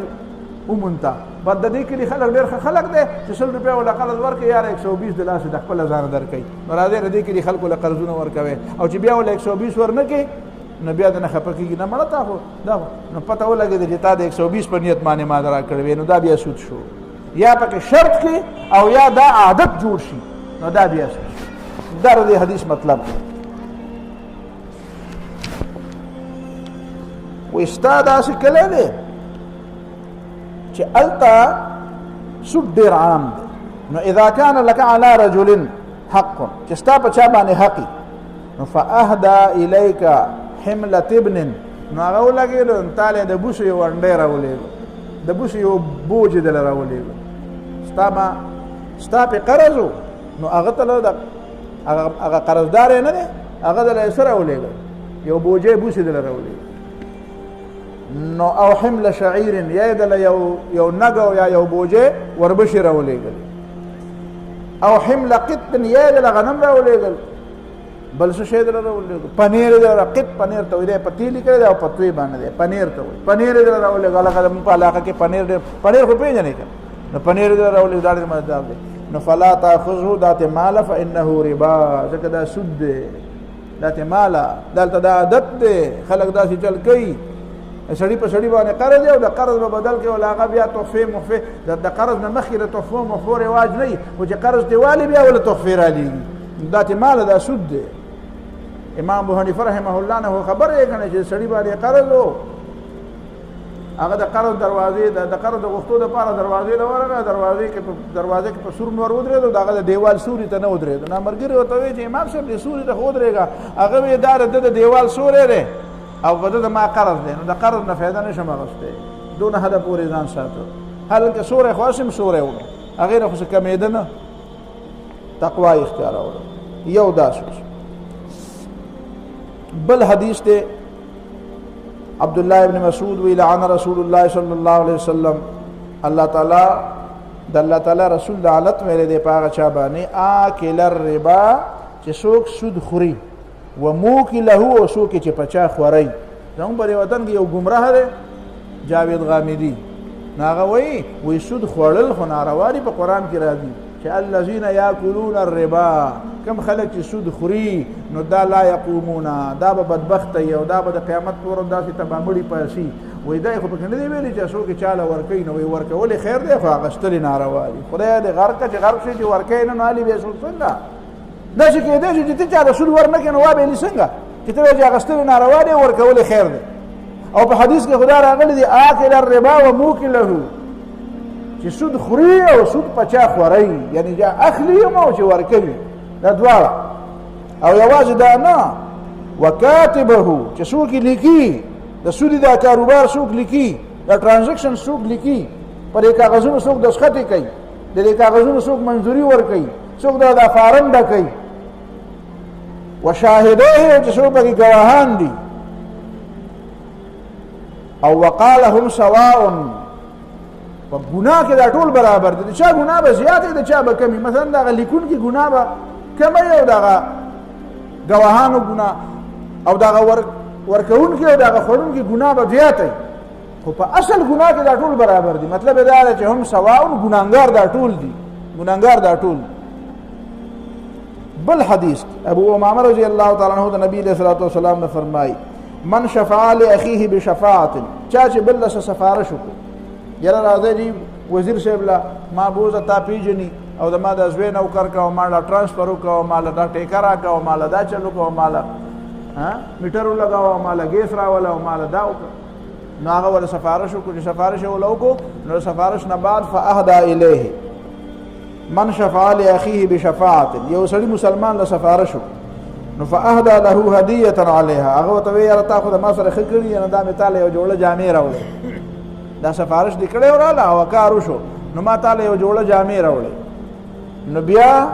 ومونته بد د دې کلي خلک ډېر ښه خلک دی چې 100 روپۍ ولا قرض ورکوي یاره 120 د لاسه د خپله ځانه درکوي نو راځئ د دې کلي خلکو له قرضونه ورکوي او چې بیا ولا 120 ورنه کوي نو بیا د نه خفه کېږي نه مړه تا خو دا نو پته ولګېده چې تا د 120 په نیت باندې ما درا کړی وی نو دا بیا سود شو یا پکې شرط کې او یا دا عادت جوړ شي نو دا بیا سود شي دا د حدیث مطلب دی و ستا داسې کلی دی چې هلته سود ډېر عام دی نو اذا کان لک علی رجل حق چې ستا په چا باندې حقي نو فاهدى الیک حملة ابن نو هغه ولګېدو نو تاله د بوسو یو انډی راولېږو د بوسو یو بوج دله راولېږو ستا پې قرض و نو هغه ته هغه قرضدار یې نه دی هغه دله څه راولېږو یو بوجۍ بوسې دله راولېږو نو او حمل شعیر یا دله یو نګ یا یو بوجۍ وربشې راولېږل او حمل قط یا دله غنم راولېږل بل څه شی دله راولېږو پنیر یې دله قط پنیر ته وایي دی په تیلي کړی دی او په توی باندې دی پنیر ته وایي پنیر یې دله راولېږو هلکه زموږ په علاقه کې پنیر ډېر پنیر خو پېژنې که نو پنیر یې دله راولېږو دا ډېر مزدار دی نو فلا تاخذه ذات مال فانه ربا ځکه دا سود دی ذات مال دلته دا عادت دی خلک داسې چل کوي سړي په سړي باندې قرض دی او د قرض په بدل کې ولا هغه بیا تحفې محفې د قرض نه مخکې د تحفو محفو رواج نه وي خو چې قرض دی والي بیا ولا تحفې رالېږي ذات مال دا سود دی امام ابو حنیفه رحمه الله نه خبر یې کنه چې سړي باندې قرض و هغه د قرض دروازې د قرض د غوښتو دپاره دروازې له ورغه دروازې کې په سور نور ودرېدو د هغه د دیوال سوري ته نه ودرېدو نامرګري ورته وایي چې امام صاحب دې سوري ته خو ودرېږه هغه وایي دا د دیوال سوری دی او په ده د ما قرض دی نو د قرض نه فایده نشم اخیستی دونه حده پورې ځان ساتو هلکه سوری خو هسې هم سوری و هغې نه خو څه کمېده نه تقوا یې اختیاروله یو دا شو بل حدیث دی عبداللہ ابن مسعود وی لعن رسول اللہ صلی اللہ علیہ وسلم اللہ تعالی رسول دا علت میرے دے پاغا چابانی آکل الربا چی سوک سود خوری و موکی لہو و سوکی چی پچا خوری زمان بری وطن کی یو گمراہ دے جاوید غامدی ناغا وی سود خوڑل خو نارواری پا قرآن کی راضی چی الذین یاکلون الربا کم خلق چې سود خوري نو دا لا یقومون دا به بدبخته او دا به د قیامت پر ورځ داسې تبامړي پاسي وای دا خو پکې نه دی ویلي چې څوک چاله ورکوي نو وی ورکول خیر دی خو اغشتل ناروا دي خدای دې غرق چې غرق شي چې ورکوي نه علي به څنګه دا چې کېدې چې ته چاله سود ورنکې نو وابه لسنګه چې ته چې اغشتل ناروا دي ورکول خیر دی او په حدیث کې خدای راغلی دی آکل الربا و موکله چې سود خوري او سود پچا خوري یعنی جا اخلي مو چې ورکوي دا دواړه او یوازې دا نه وکاتبه چې څوک لیکي د سودي دا کاروبار څوک لیکي دا ټرانزیکشن څوک لیکي پر کاغذونو څوک دستخط کوي د دې کاغذونو څوک منظوري ورکوي څوک دا فارم ډکوي وشاهدوه چې څوک پکې ګواهان دي او وقالهم سواء په ګناه کې دا ټول برابر دي چا ګناه به زیات دي چا به کمی مثلا دا لیکون کې ګناه به کمه یو دغه ګواهانو ګناه او دغه ورکون کې او دغه خورون کې ګناه به زیات وي خو په اصل ګناه کې دا ټول برابر دي مطلب دا دی چې هم سواء ګناهګار دا ټول دي ګناهګار دا ټول بل حدیث ابو امامه رضی الله تعالی عنہ د نبی علیہ الصلوۃ والسلام نے فرمائی من شفع لاخيه بشفاعه چا چې بل څه سفارش وکړي یاره راځي جی وزیر صاحب لا ما بوزه تا پیجنی او د ما د ازوی نوکر کا او مالا ټرانسفر وکاو مالا دا ټیکر راکاو مالا دا چلو کو مالا میټر لگاو مالا گیس راولا او مالا دا وکړه نو هغه ول سفارش وکړي سفارش ولوکو نو سفارش نه بعد فاهدى الیه من شفع لاخيه بشفاعه یو سړي مسلمان له سفارش نو فاهدى له هديه عليها، هغه ته وی یاره تا خو د ما سره ښه کړي نه، دا مې تاله یو جوړه جامې راوړې، دا سفارش دې کړی وراله او کار وشو، نو ما تاله یو جوړه جامې راوړې. نو بیا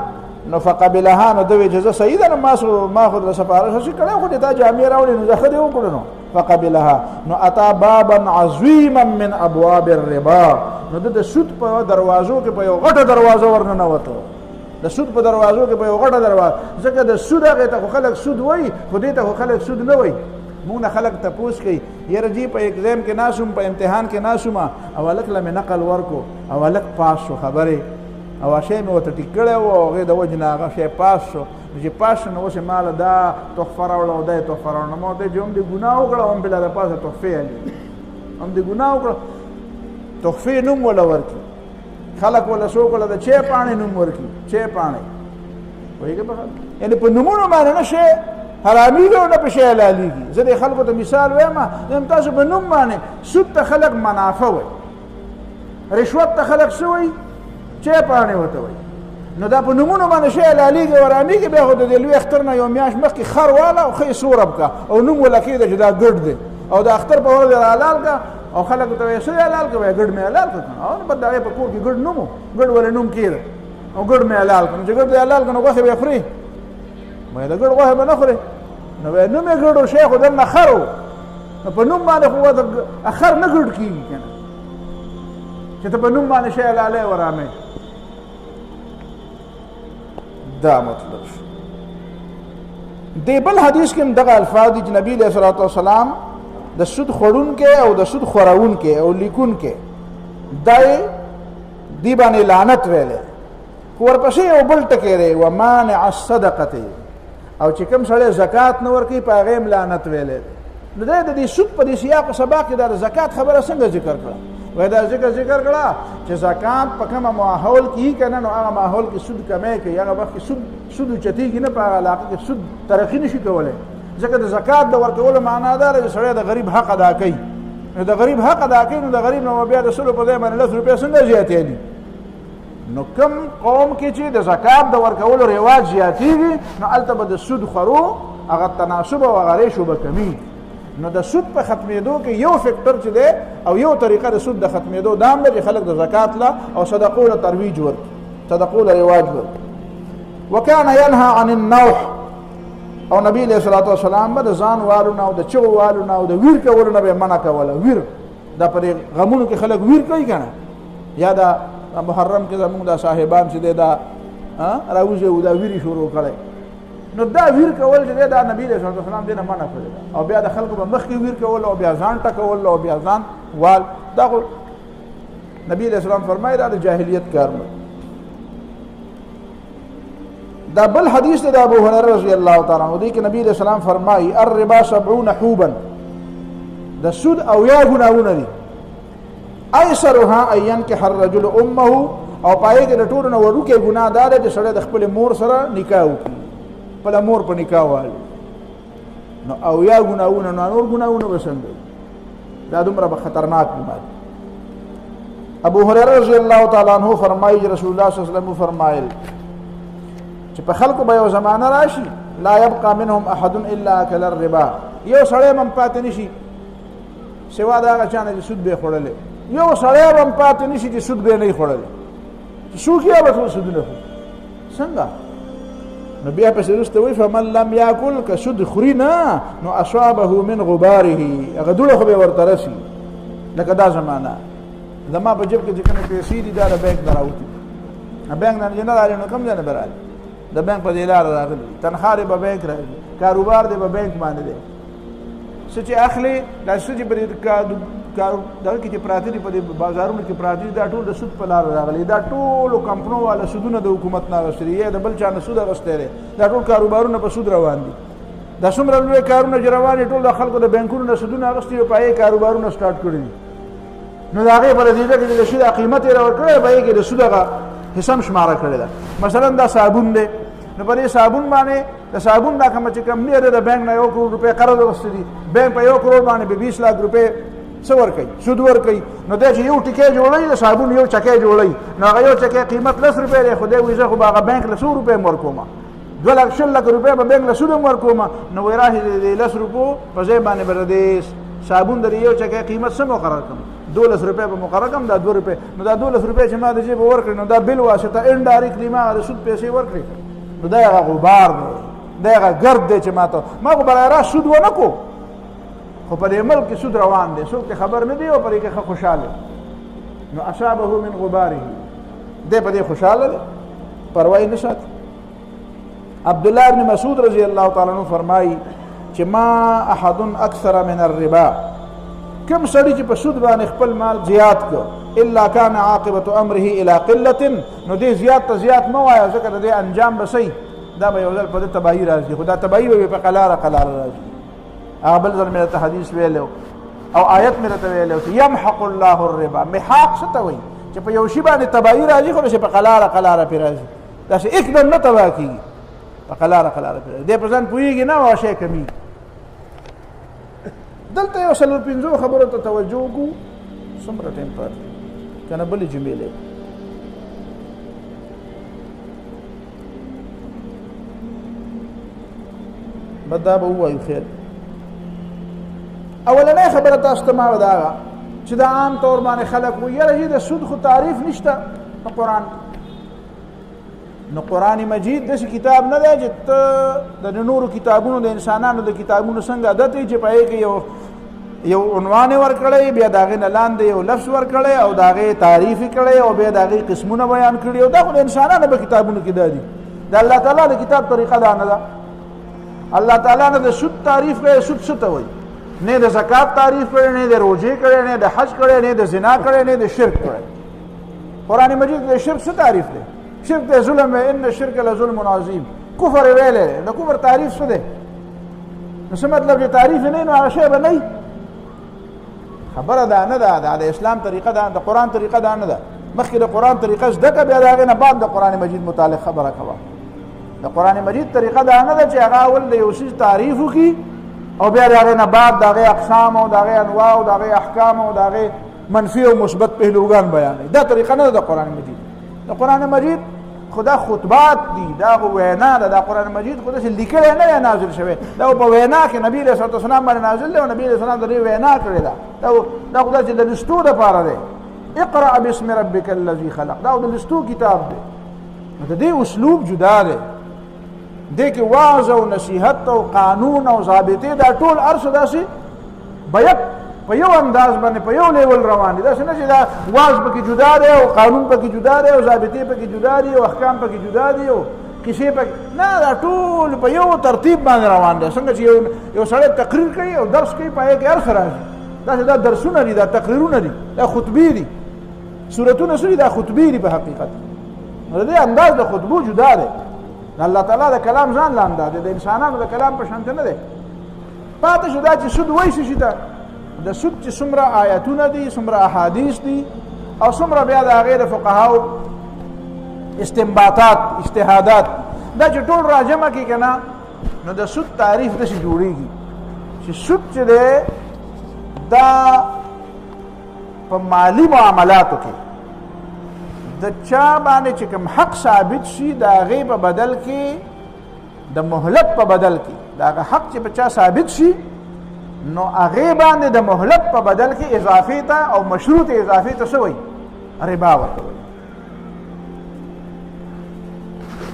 نو فقبلها، نو دوی اجازه صحیح ده، نو ما خو د سفارش هسې کړی، خو دې تا جامې راوړې، نو زه ښه دې وکړو. نو فقبلها، نو اتا بابا عظیما من ابواب الربا، نو د سود په دروازو کې په یو غټه دروازه ورننوته، د سود په دروازو کې په یو غټه دروازه، ځکه د سود هغې ته خو خلک سود وایي، خو دې ته خو خلک سود نه وایي. مونږ نه خلک تپوس کوي یاره جی په ایگزام کې ناست وم، په امتحان کې ناست وم، او هلک له مې نقل ورکو او هلک پاس شو، خبرې او شی مې ورته ټیک کړی و او هغې د وجې نه هغه شی پاس شو. چې پاس شو نو اوس یې ماله دا تحفه راوړه او دا یې تحفه راوړه. نو ما ورته چې هم دې ګناه وکړه هم بلا د پاسه تحفې علي، هم دې ګناه وکړه تحفې نوم وله ورکړي، خلک وله څوک وله د چای پاڼې نوم ورکړي، چای پاڼې پوهېږې په خلک، یعنې په نومونو باندې نه شی حرامېږي او نه په شی حلالېږي. زه دې خلکو ته مثال وایم، یم تاسو په نوم باندې سود ته خلک منافع وایي، رشوت ته خلک څه وایي؟ چای پاڼې ورته وایي. نو دا په نومونو باندې شی حلالېږي او حرامېږي، بیا خو د دې لوی اختر نه یو میاشت مخکې خر واله او ښه یې سورب کا او نوم وله کېږده چې دا ګډ دی، او د اختر په ورځ یې حلال کا او خلکو ته وایي څه حلال کا، وایي ګډ مې حلال کا، او بس د هغې په کور کې ګډ نوم و، ګډ ولې نوم کېده او ګډ مې حلال کا. نو چې ګډ دې حلال کا نو غوښې به یې خورې؟ وایي د ګډ غوښې به نه خورې. نو وایي نوم یې ګډ و، شی خو دننه خر و، نو په نوم باندې خو خر نه ګډ کېږي که نه، چې ته په نوم باندې شی حلالې ورامې. دا مطلب شو. دی بل حدیث کې هم دغه الفاظ دي چې نبی علیه الصلاة والسلام د سود خوړونکي او د سود خورونکي او لیکونکي دی باندې لعنت ویلې، خو ورپسې یو بل ټکی دی ومانع الصدقة، او چې کوم سړی زکات نه ورکوي په هغې هم لعنت ویلې. نو دی د دې سود په دې سیاق و سباق کې دا د زکات خبره څنګه ذکر کړه؟ وایي دا ذکر کړه چې زکات په کومه ماحول کې که نه، نو هغه ماحول کې سود کمی کوي، هغه وخت کې سود اوچتېږي نه، په هغه علاقه کې سود ترقي نشي کولی، ځکه د زکات د ورکولو معنا دا ده چې سړی د غریب حق ادا کوي. نو د غریب حق ادا کوي، نو د غریب نه بیا د سلو په ځای باندې 10 روپۍ څنګه زیاتېږي؟ نو کوم قوم کې چې د زکات د ورکولو رواج زیاتېږي، نو هلته به د سود خورو هغه تناسب او هغه ریشو به کمیږي. نو د سود په ختمېدو کې یو فکټر چې دی او یو طریقه د سود د ختمېدو دا هم دی چې خلک د زکات له او صدقو له ترویج ورکړي، صدقو له رواج ورکړي. وکانه ینهى عن النوح، او نبی علیه الصلاة والسلام به د ځان والو نه او د چغو والو نه او د ویر کولو نه به منع کوله. ویر دا په دې غمونو کې خلک ویر کوي که نه، یا دا محرم کې زمونږ دا صاحبان چې دی دا راوځي او دا ویرې شروع کړی، نو دا ویر کول چې دی دا نبی علیه الصلاة والسلام دې نه منع کړی ده، او بیا د خلکو به مخکې ویر کول او بیا ځان ټکول او بیا ځان وال، دا خو نبی علیه السلام فرمایي دا د جاهلیت کار نه. دا بل حدیث دی د ابو هریره رضی الله تعالی عنہ، دی کې نبی علیہ السلام فرمایي الربا 70 حوبا، د سود او یا ګناهونه دي، ایسرها ان ينكح الرجل امه، او پای کې د ټولو نه وړوکی ګناه دا دی چې سړی د خپل مور سره نکاح وکړي، خپله مور په نکاح والي. نو او یا ګناهونه نو نور ګناهونه به څنګه؟ دا دومره به خطرناک ګناه. ابو هریره رضی الله تعالی عنہ فرمایي چې رسول الله صلی الله علیه وسلم فرمایل چې په خلکو به یو زمانه راشي لا يبقى منهم احد الا اكل الربا، یو سړی هم پاتې نشي سوا د هغه چا نه چې سود به یې خوړلی، یو سړی هم پاتې نشي چې سود به یې نه وي خوړلی، چې شوکي به ټول سودونه خوري. څنګه؟ نو بیا پسې وروسته وایي فمن لم یاکل که سود خوري نه، نو اصابه من غباره، هغه دوړه خو به یې ورته رسي. لکه دا زمانه زما په جیب کې چې کومې پیسې دي دا د بینک نه راوتي، بینک نه چې نه راغلي نو کوم ځای نه به راغلي؟ د بینک په دې لاره راغلي، تنخوا دې به بینک راځي، کاروبار دې به بینک باندې دی، څه چې اخلي دا څه چې په دې دغه کې چې پراته دي په دې بازارونو کې پراته دي دا ټول د سود په لاره راغلي، دا ټولو کمپنو والا سودونه د حکومت نه اخیستي دي یا د بل چا نه سود اخیستی دی، دا ټول کاروبارونه په سود روان دي. دا څومره لوی کارونه چې روان دي ټول د خلکو د بینکونو نه سودونه اخیستي او په هغې کاروبارونه سټارټ کړي دي. نو د هغې په نتیجه کې د سود قیمت یې راورکړی، په هغې کې د سود هغه حصه هم شماره کړې ده. مثلا دا صابون دی، نو په دې صابون باندې د صابون دا کومه چې کمپني ده د بینک نه 1 کروڑ روپۍ قرض اخیستی دي، بینک په 1 کروڑ باندې به 20 لاکھ روپۍ څه ورکوي؟ سود ورکوي. نو دی چې یو ټکی جوړوي د صابون یو چکی جوړوي، نو هغه یو چکی قیمت 10 روپۍ دی، خو دی وایي زه خو به هغه بینک له 100 روپۍ م ورکوم، 2 لک شل لک روپۍ به بینک له سود هم ورکوم نو وایي راشي د 10 روپو په ځای باندې به د صابون د یو چکې قیمت څه مقرر کړم 12 روپۍ به مقرر کړم دا 2 روپۍ نو دا 12 روپۍ چې ما د جیب ورکړې نو دا بل واسطه انډایرکټلی ما د سود پیسې ورکړې نو دا هغه غبار دی دا هغه ګرد دی چې ما خو برای راست سود ونه کو خو په دې ملک کې سود روان دی څوک خبر نه دی او په دې کې خوشاله نو اصابه من غباره دې په دې خوشاله دی پروا نه ساتي عبدالله ابن مسعود رضی الله تعالی عنہ فرمایي چې ما احد اکثر من الربا کم سړي چې په سود باندې خپل مال زیات کړ الا كان عاقبه امره الى قله نو دې زیات ته زیات مو وایي ځکه دې انجام به صحیح دا به یو ځل په تباہی راځي خدا تباہی به په قلاره راځي بل ځل مې ته حدیث ویلو او آیت مې ته ویلو يمحق الله الربا محاق څه ته وایي چې په یو شی باندې تباہی راځي خو په قلاره پی راځي دا څه اکدم نه تباہ کیږي په قلاره پی راځي دې په ځان پوهیږي نه واشه کمی دلته یو سلور پنځو خبرو ته توجه کو څومره ټیم پاتې کنه بلې جملې بدا به وایو خیر اولنې خبره تاسو ته ما وداغه چې دا عام طور باندې خلک وایي یره د سود خو تعریف نشته په قرآن نو قرآن مجید داسې کتاب نه دی چې د نورو کتابونو د انسانانو د کتابونو څنګه عادت وي چې په هغې کې یو عنوان ورکړی بیا د هغې نه لاندې یو لفظ ورکړی او د هغې تعریف یې کړی او بیا د هغې قسمونه بیان کړي او دا خو د انسانانو په کتابونو کې دا دي د الله تعالی د کتاب طریقه دا نه ده الله تعالی نه د سود تعریف کړی سود څه ته وایي نه د زکات تعریف کړی نه د روزې کړی نه د حج کړی نه د زنا کړی نه د شرک کړی قرآن مجید د شرک څه تعریف دی شرک د ظلم ان الشرک لظلم عظیم کفر ویلې د کفر تعریف څه دی نو څه مطلب چې تعریف نه نو هغه شی به نه خبره دا نه ده د اسلام طریقه ده د قرآن طریقه دا نه ده مخکې د قرآن طریقه زده کړه بیا د هغې نه بعد د قرآن مجید متعلق خبره کوه د قرآن مجید طریقه دا نه ده چې هغه اول د یو څیز تعریف وکړي او بیا د هغې نه بعد د هغې اقسام او د هغې انواع او د هغې احکام او د هغې منفي او مثبت پهلوګان بیانوي دا طریقه نه ده د قرآن مجید د قرآن مجید خدا خطبات دي دا وینا ده د قرآن مجید خو داسې لیکلی نه دی نازل شوی دا په وینا کې نبي علیه صلات وسلام باندې نازل دی او نبي علیه السلام د دې وینا کړې ده دا خو داسې د لستو دپاره دی اقرأ باسم ربک الذي خلق دا د لستو کتاب دی د دې اسلوب جدا دی دې کې وعظ او نصیحت او قانون او ضابطې دا ټول هر څه داسې بیک په یو انداز باندې په یو لیول روان دي داسې نه چې دا وعظ پکې جدا دی او قانون پکې جدا دی او ضابطې پکې جدا دي او احکام پکې جدا دي او کیسې پکې نه دا ټول په یو ترتیب باندې روان دي څنګه چې یو سړی تقریر کوي او درس کوي په هغې کې هر څه راځي داسې دا درسونه دي دا تقریرونه دي دا خطبې دي صورتونه څه دي دا خطبې دي په حقیقت د دې انداز د خطبو جدا دی الله تعالی د کلام ځان له انداز دی د انسانانو د کلام په شانته نه دی پاتې شو دا چې سود وایي څه شي ته د سود چې څومره آیتونه دي څومره احادیث دي او څومره بیا د هغې د فقهاو استنباطات اجتهادات دا چې ټول راجمع کړي که نه نو د سود تعریف داسې جوړېږي چې سود چې دی دا په مالی معاملاتو کې د چا باندې چې کوم حق ثابت شي د هغې په بدل کې د مهلت په بدل کې د هغه حق چې په چا ثابت شي نو هغې باندې د مهلت په بدل کې اضافې ته او مشروط اضافې ته څه وایي ربا ورکوي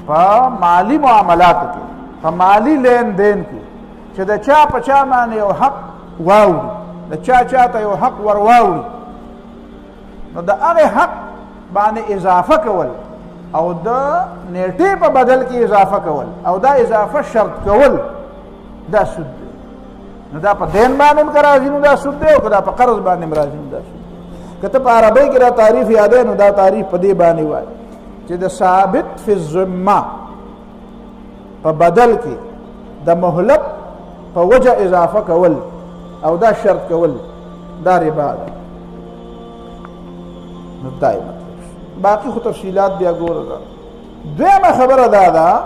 په مالی معاملاتو کې په مالی لین دین کې چې د چا په چا باندې یو حق واوړي د چا ته یو حق ور واوړي نو د هغې حق باندې اضافه کول او د نیټې په بدل کې اضافه کول او دا اضافه شرط کول دا سود دی نو دا په دین باندې هم که راځي نو دا سود دی او که دا په قرض باندې هم راځي نو دا سود دی که ته په عربۍ کې دا تعریف یادوې نو دا تعریف په دې باندې وایي چې د ثابت فی الذمه په بدل کې د مهلت په وجه اضافه کول او دا شرط کول دا ربا ده نو دا باقی خو تفصیلات بیا ګوره ده دویمه خبره دا ده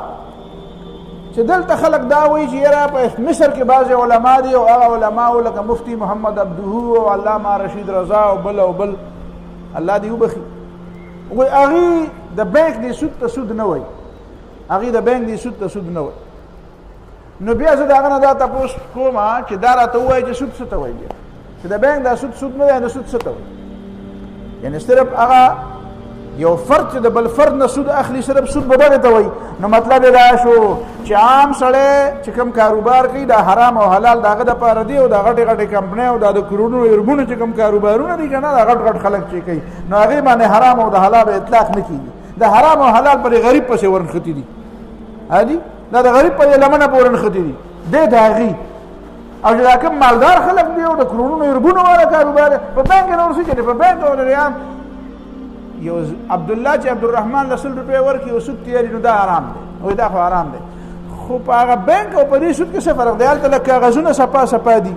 چې دلته خلک دا وایي چې یاره په مصر کې بعضې علما دي او هغه علماو لکه مفتی محمد عبدهو او علامه رشید رضا او بل الله دې وبخي وایي هغې د بینک دې سود ته سود نه وایي هغې د بینک دی سود ته سود نه وایي. نو بیا زه د هغه نه دا تپوس کوم چې دا راته ووایي چې سود څه ته وایي، چې د بینک دا سود نه دی نو سود څه ته وایي. یعنې صرف هغه یو فرد چې د بل فرد نه سود اخلي صرف سود به دغې ته وایي. نو مطلب یې دا شو چې عام سړی چې کوم کاروبار کوي دا حرام او حلال د هغه دپاره دی، او دا غټې غټې کمپنۍ او دا د کروڑونو اربونو چې کوم کاروبارونه دي که نه دا غټ غټ خلک چې کوي نو هغې باندې حرام او د حلال اطلاق نه کېږي. د حرام او حلال پرې غریب پسې ورنښتي دي، هادي دا د غریب په لمنه پورې ورنښتي دي دی د هغې. او چې دا کوم مالدار خلک دي او د کروڑونو اربونو والا کاروبار په بانک کې نور څه چې په بانک او ریان یو عبدالله چې عبدالرحمن له 100 روپۍ ورکړي او سود تیاري نو دا حرام دی، وایي دا خو حرام دی. خو په هغه بانک او په دې سود کې څه فرق دی؟ هلته لږ کاغذونه صفا صفا دي،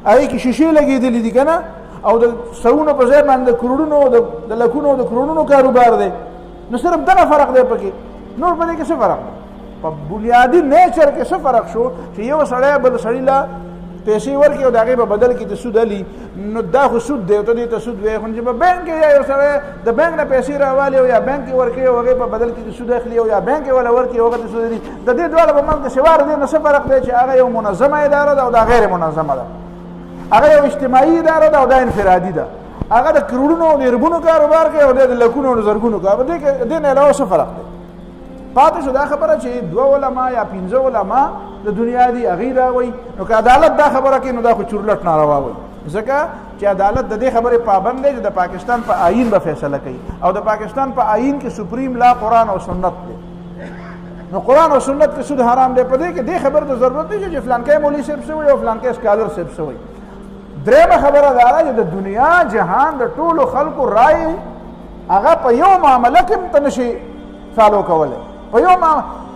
هغې کې شیشې لګېدلې دي که نه، او د سرونو په ځای باندې د کروڑونو د لکونو او د کروڑونو کاروبار دی. نو صرف دغه فرق دی پکې، نور په دې کې څه فرق دی؟ په بنیادي نیچر کې څه فرق شو چې یو سړی بل سړي له پیسې ورکړي او د هغې په بدل کې د سود علي، نو دا خو سود دی او ته دې ته سود وایې. خو چې په بینک کې یا یو سړی د بینک نه پیسې راوالي او یا بینک کې ورکوي او هغې په بدل کې د سود اخلي او یا بینک کې وله ورکوي او هغه د سود علي، د دې دواړه په منځ کې سوار دی نه څه فرق دی چې هغه یو منظمه اداره ده او دا غیر منظمه ده، هغه یو اجتماعي اداره ده او دا انفرادي ده، هغه د کروڑونو او د اربونو کاروبار کوي او د لکونو او د زرګونو کاروبار. دې نه علاوه څه فرق دی؟ پاتې شو دا خبره چې 2 علما یا 15 علما د دنیا دي هغې دا وایي. نو که عدالت دا خبره کوي نو دا خو چورلټ ناروا وایي، ځکه چې عدالت د دې خبرې پابند دی چې د پاکستان په آئین به فیصله کوي، او د پاکستان په آئین کې سپریم لا قرآن او سنت دی. نو قرآن او سنت کې سود حرام دی، په دې کې دې خبر ته ضرورت دی چې فلانکی مولوي صاحب څه وایي او فلانکی سکالر صاحب څه وایي. درېیمه خبره دا ده چې د دنیا جهان د ټولو خلکو رای هغه په یو معامله کې هم ته نشي فالو کولی. په یو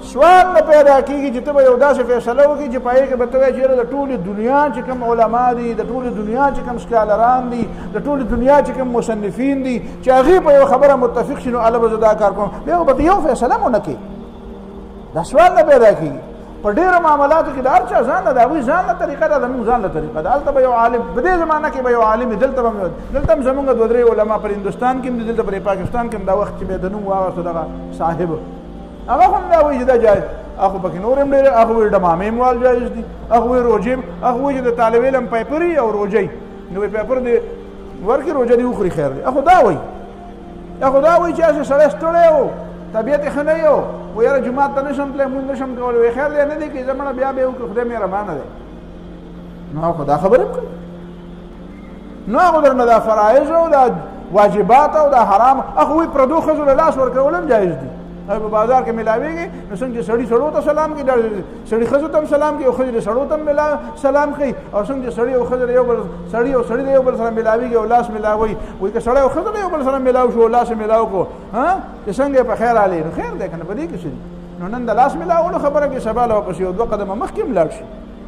سوال نه پیدا کېږي چې ته به یو داسې فیصله وکړي چې په هغې کې به ته وایې چې یاره د ټولې دنیا چې کوم علما دي، د ټولې دنیا چې کوم سکالران دي، د ټولې دنیا چې کوم مصنفین دي چې هغې په یو خبره متفق شي نو هله به زه دا کار کوم، بیا به ته یو فیصله هم ونه کړې. دا سوال نه پیدا کېږي. په ډېرو معاملاتو کې د هر چا ځان له د هغوی ځان له طریقه ده، زموږ ځان له طریقه ده. هلته به یو عالم په دې زمانه کې به یو عالم دلته به دلته هم زموږ 2-3 علما پر هندوستان کې هم دي، دلته پر پاکستان کې هم دا وخت چې به د نوم واغېستو دغه صاحب هغه هم دا وایي چې دا جایز، هغه پکې نور هم ډېر، هغه وایي ډمامې موال جایز دي، هغه وایي روژې، هغه وایي چې د طالب علم پیپري او روژې نو پیپر دې ورکړي روژه دې وخوري خیر دی. هغه دا وایي چې هسې سړی ستړی و طبیعت یې ښه نه یو و یاره جومات ته نشم تللی مونځ نشم کولی، وایي خیر دی نه دی که زه مړه بیا به یې وکړو خدای مهربانه دی. نو هغه خو دا خبرې هم کوي، نو هغه درنه دا فرایض او دا واجبات او دا حرام هغه وایي پردو ښځو له لاس ورکول هم جایز دي. په بازار کې ملاویږي نو څنګه چې سړي سړو ته سلام کوي، سړي ښځو ته هم سلام کوي او ښځې سړو ته هم سلام کوي، او څنګه چې سړي او ښځه یو بل سړي او سړي د یو بل سره ملاویږي او لاس ملاوي، وایي که سړی او ښځه د یو بل سره ملاو شو او لاس یې ملاو کړو چې څنګه یې په خیر حالې نو خیر دی که نه په دې کې څه دي. نو نن د لاس ملاولو خبره کې سبا له واپس یو 2 قدمه مخکې هم لاړ شي.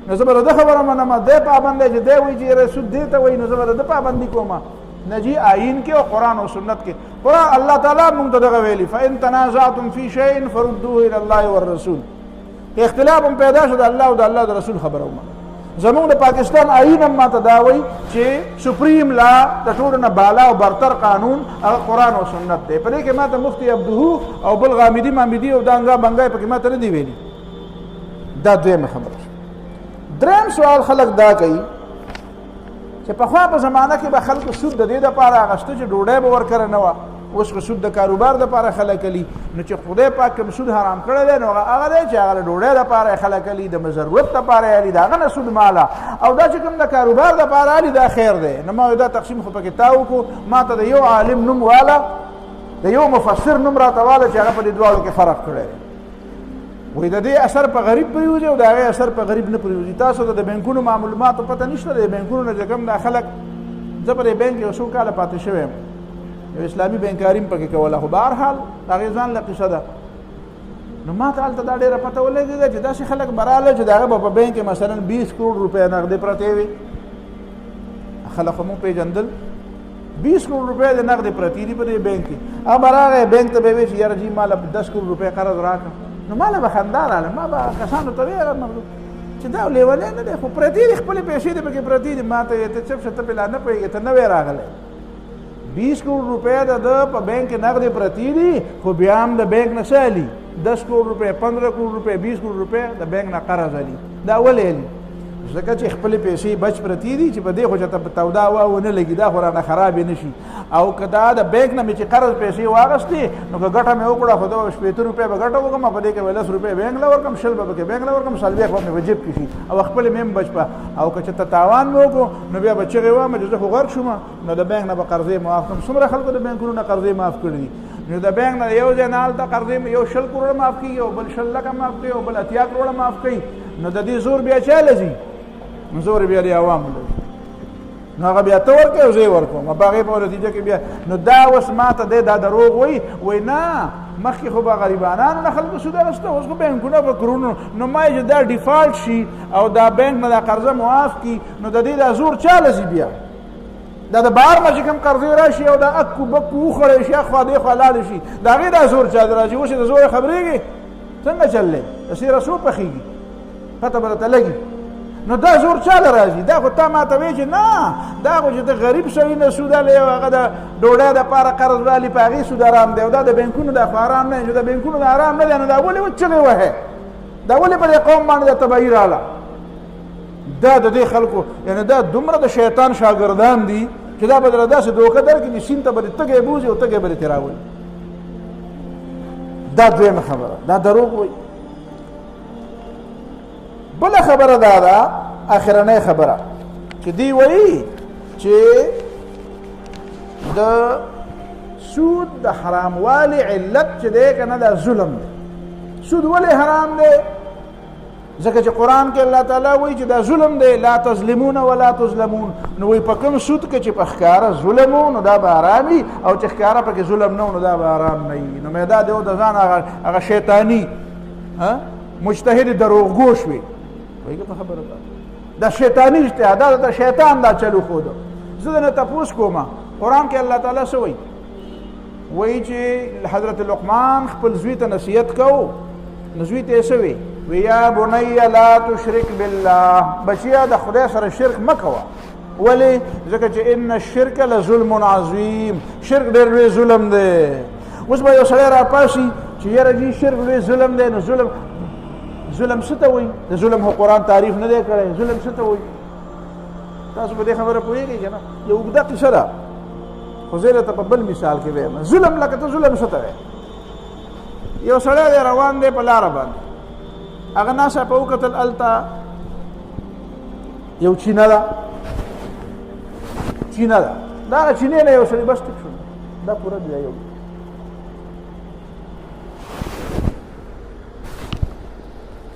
نو زه به د ده خبره منم، دی پابند دی چې دی وایي چې یاره سود دې ته وایي نو زه به د ده پابندي کوم. نجی آئین کې او قرآن او سنت کې. قرآن الله تعالی مونږ ته دغه ویلي فإن تنازعتم فی شیء فردوه الی الله والرسول. اختلاف هم پیدا شو د الله او د الله د رسول خبره ومه. زمونږ د پاکستان آئین هم ماته دا وایي چې سپریم لا د ټولو نه بالا او برتر قانون هغه قرآن او سنت دی. په دې کې ماته مفتي عبدهو او بل غامدي مامدي او دانګا بنګای پکې ماته نه دی ویلي. دا دویمه خبره شو. درېیم سوال خلک دا کوي چې پخوا په زمانه کې به خلکو سود د دې دپاره اخیسته چې ډوډۍ به ورکره نه وه، اوس خو سود د کاروبار دپاره خلک علي. نو چې خدای پاک کوم سود حرام کړی دی نو هغه دی چې هغه د ډوډۍ دپاره یې خلک علي، د ضرورت دپاره یې علي، د هغه نه سود ماله، او دا چې کوم د کاروبار دپاره علي دا خیر دی. نو ما دا تقسیم خو پکې تا وکړو، ما ته د یو عالم نوم واله، د یو مفسر نوم راته واله چې هغه په دې دواړو کې فرق کړی دی. وایي د دې اثر په غریب پرېوځي او د هغې اثر په غریب نه پرېوځي. تاسو ته د بینکونو معلوماتو پته نشته، د بینکونو نه چې کوم دا خلک، زه په دې بینک یو څو کاله پاتې شوی یم، یو اسلامي بینکاري م پکې کوله، خو بهرحال هغې ځان له قصه ده. نو ما ته هلته دا ډېره پته ولګېده چې داسې خلک به راغله چې د هغه به په بینک کې مثلا 20 کروڑ روپۍ نغدې پرتې وي. خلک خو مونږ پېژندل 20 کروڑ روپۍ د نغدې پرتې دي په دې بینک کې. هغه به راغی بینک ته به یې وایي چې یاره جي ما له 10 کروڑ روپۍ قرض راکړه. نو ما له به خندا راغله، ما به کسانو ته ویل چې دا لیونی نه دی، خو پرتې دي، خپلې پیسې دې پکې پرتې دي. ما ته یې ته چپ شه ته پې لا نه پوهېږې، ته نه وې راغلی. 20 کروڑ روپۍ د ده په بینک کې نغدې پرتې دي، خو بیا هم د بینک نه څه علي 10 کروڑ روپے 15 کروڑ روپے 20 کروڑ روپے د بینک نه قرض علي دا ولې علي ځکه چې خپل پیسې بچ پرتی دي چې په دې خو چې تودا ونه لګي دا خو رانه خراب نشي او کدا د بینک نه چې قرض پیسې واغستې نو که ګټه مې وکړه خو دا 70 روپے به ګټه وکم په دې کې 10 روپے بینک لا ورکم شل به کې بینک لا ورکم سلبي خو مې وجب کشي او خپل مې بچ په او که چې تاوان مې وکړو نو بیا بچي غوا مې زه خو غرق شوم نو د بینک نه به قرضې معاف کوم څومره خلکو د بینکونو نه قرضې معاف کړي نو د بینک نه یو ځای نه الته قرضې یو 10 کروڑ معاف کړي او بل 10 لک معاف کړي او بل 80 کروڑ معاف کړي نو د دې زور بیا چاله زی زور بیا دی عوام نو هغه بیا تور کې او زی ورکو ما باغې په نتیجه کې بیا نو دا وس ماته دا دروغ وای نه مخکې خو به غریبانانو نه خلکو سود اخیسته اوس خو بینکونه به کرونو نو ما چې دا ډیفالټ شي او دا بینک نه دا قرضه معاف کړي نو د دې دا زور چاله زی بیا دا د بهر نه چې کوم قرضې راشي او دا اکو بکو وخوړی شي خوا دې خوا لاړې شي د هغې دا زور چا راځي اوس د زور خبرېږي څنګه چللی د سیره څو پخېږي پته به درته لګي نو دا زور چاله راځي دا خو تا ما ته وایي چې نه دا خو چې د غریب سړي نه سود الی او هغه د ډوډۍ دپاره قرض والي په هغې سود ارام دی او دا د بینکونو دا خو ارام نه دی چې د بینکونو د ارام نه دی نو دا ولې وچغې وهې دا ولې په دې قوم باندې د تباهي راغله دا د دې خلکو یعنې دا دومره د شیطان شاګردان دي چې دا به درله داسې دوکه درکړي چې سیند ته به دې تږی بوځي او تږی به دې ترې راولي دا دویمه خبره دا دروغ وایي بله خبره دا ده اخرنۍ خبره چې دی وایي چې د سود د حراموالي علت چې دی که نه دا ظلم دی سود ولې حرام دی ځکه چې قرآن کې الله تعالی وایي چې دا ظلم دی لا تظلمون ولا تظلمون نو وایي په کوم سود کې چې په ښکاره ظلم و نو دا به حرام وي او چې ښکاره پکې ظلم نه و نو دا به حرام نه وي نو مې دا دی او د ځان هغه شیطاني مجتهد دروغګو شوې وایي په خبره دا شیطاني اجتهاد دا د شیطان دا چلو ښوده زه دنه تپوس کومه قرآن کې الله تعالی څه وایي وایي چې حضرت لقمان خپل زوی ته نصیحت کو نو زوی ته یې څه وی ویا بنی لا تشرک بالله بچیا د خدای سره شرک مه کوه ولې ځکه چې ان الشرک لظلم عظیم شرک ډېر لوی ظلم دی اوس به یو سړی راپاشي چې یاره جي شرک لوی ظلم دی نو ظلم څه ته وایي د ظلم خو قرآن تعریف نه دی کړی ظلم څه ته وایي تاسو په دې خبره پوهېږئ که نه یو اوږده قصه ده خو زه درته په بل مثال کې وایم ظلم لکه ته ظلم څه ته وایې یو سړی دی روان دی په لاره باندې هغه ناڅاپه وکتل هلته یو چینه ده دا هغه چینې نه یو سړي بس ټیک شو دا پوره دی یو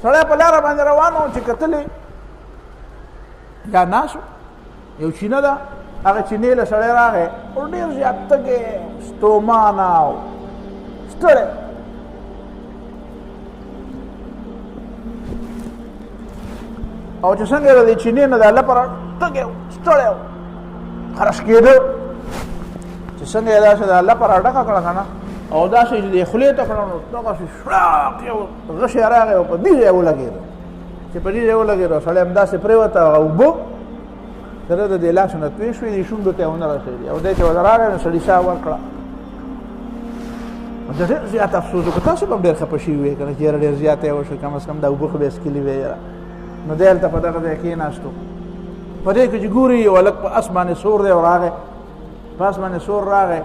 سړی په لاره باندې روان و چې کتلې یا ناست یو چینه ده هغه چینې له سړی راغی او ډېر زیات تږی ستومانه او ستړی او چې څنګه د دې چینې نه د الله پر تږی و ستړی و خرش کېده چې څنګه یې داسې د الله پر ډکه کړه که نه او داسې چې دې خولې ته کړه نو دغسې شړاق یو غشی راغی او په دې ځای ولګېده چې په دې ځای ولګېده سړی همداسې پرېوته هغه اوبه د ده د دې لاسو نه توی شوې دي شونډو ته یې ونه رسېدې او دی چې ورته راغی نو سړي ساه ورکړه د ډېر زیات افسوس وکړه تاسو به هم ډېر خفه شوي وې که نه چې یاره ډېر زیاته یې وشوه کم از کم دا اوبه خو به یې څکلي وې یاره نو دی هلته په دغه ځای کېناستو په دې کې چې ګوري یو هلک په اس باندې سور دی او راغی په اس باندې سور راغی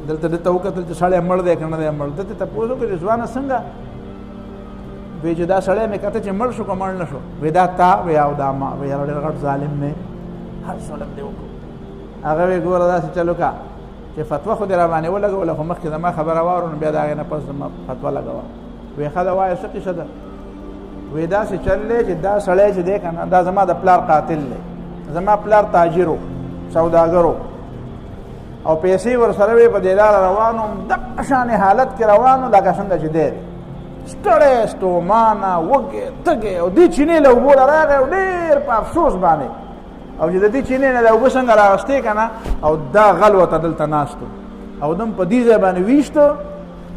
دلته ده ته وکتل چې سړی مړ دی که نه دی مړ ده ته تپوس وکړي ځوانه څنګه وایي چې دا سړی مې کته چې مړ شو که مړ نه شو وایي دا تا وایي او دا ما وایي یاره ډېر غټ ظالم دی هر ظلم دی وکړو هغه وایي ګوره داسې چل وکړه چې فتوا خو دې را باندې ولګوله خو مخکې زما خبره واورو نو بیا د هغې نه پس زما فتوا لګوه وایي ښه ده وایه څه قصه ده وی داسې چل دی چې دا سړی چې دی که نه دا زما د پلار قاتل دی زما پلار تاجر و سوداګر و او پیسې ورسره وې په دې لاره روان وم دغه شانې حالت کې روان و لکه څنګه چې دی ستړی ستومانه وږی تږی او دې چینې له اوبو له راغی او ډېر په افسوس باندې او چې د دې چینې نه د اوبه څنګه راغستې که نه او دا غل ورته دلته ناست او دم په دې ځای باندې ویشته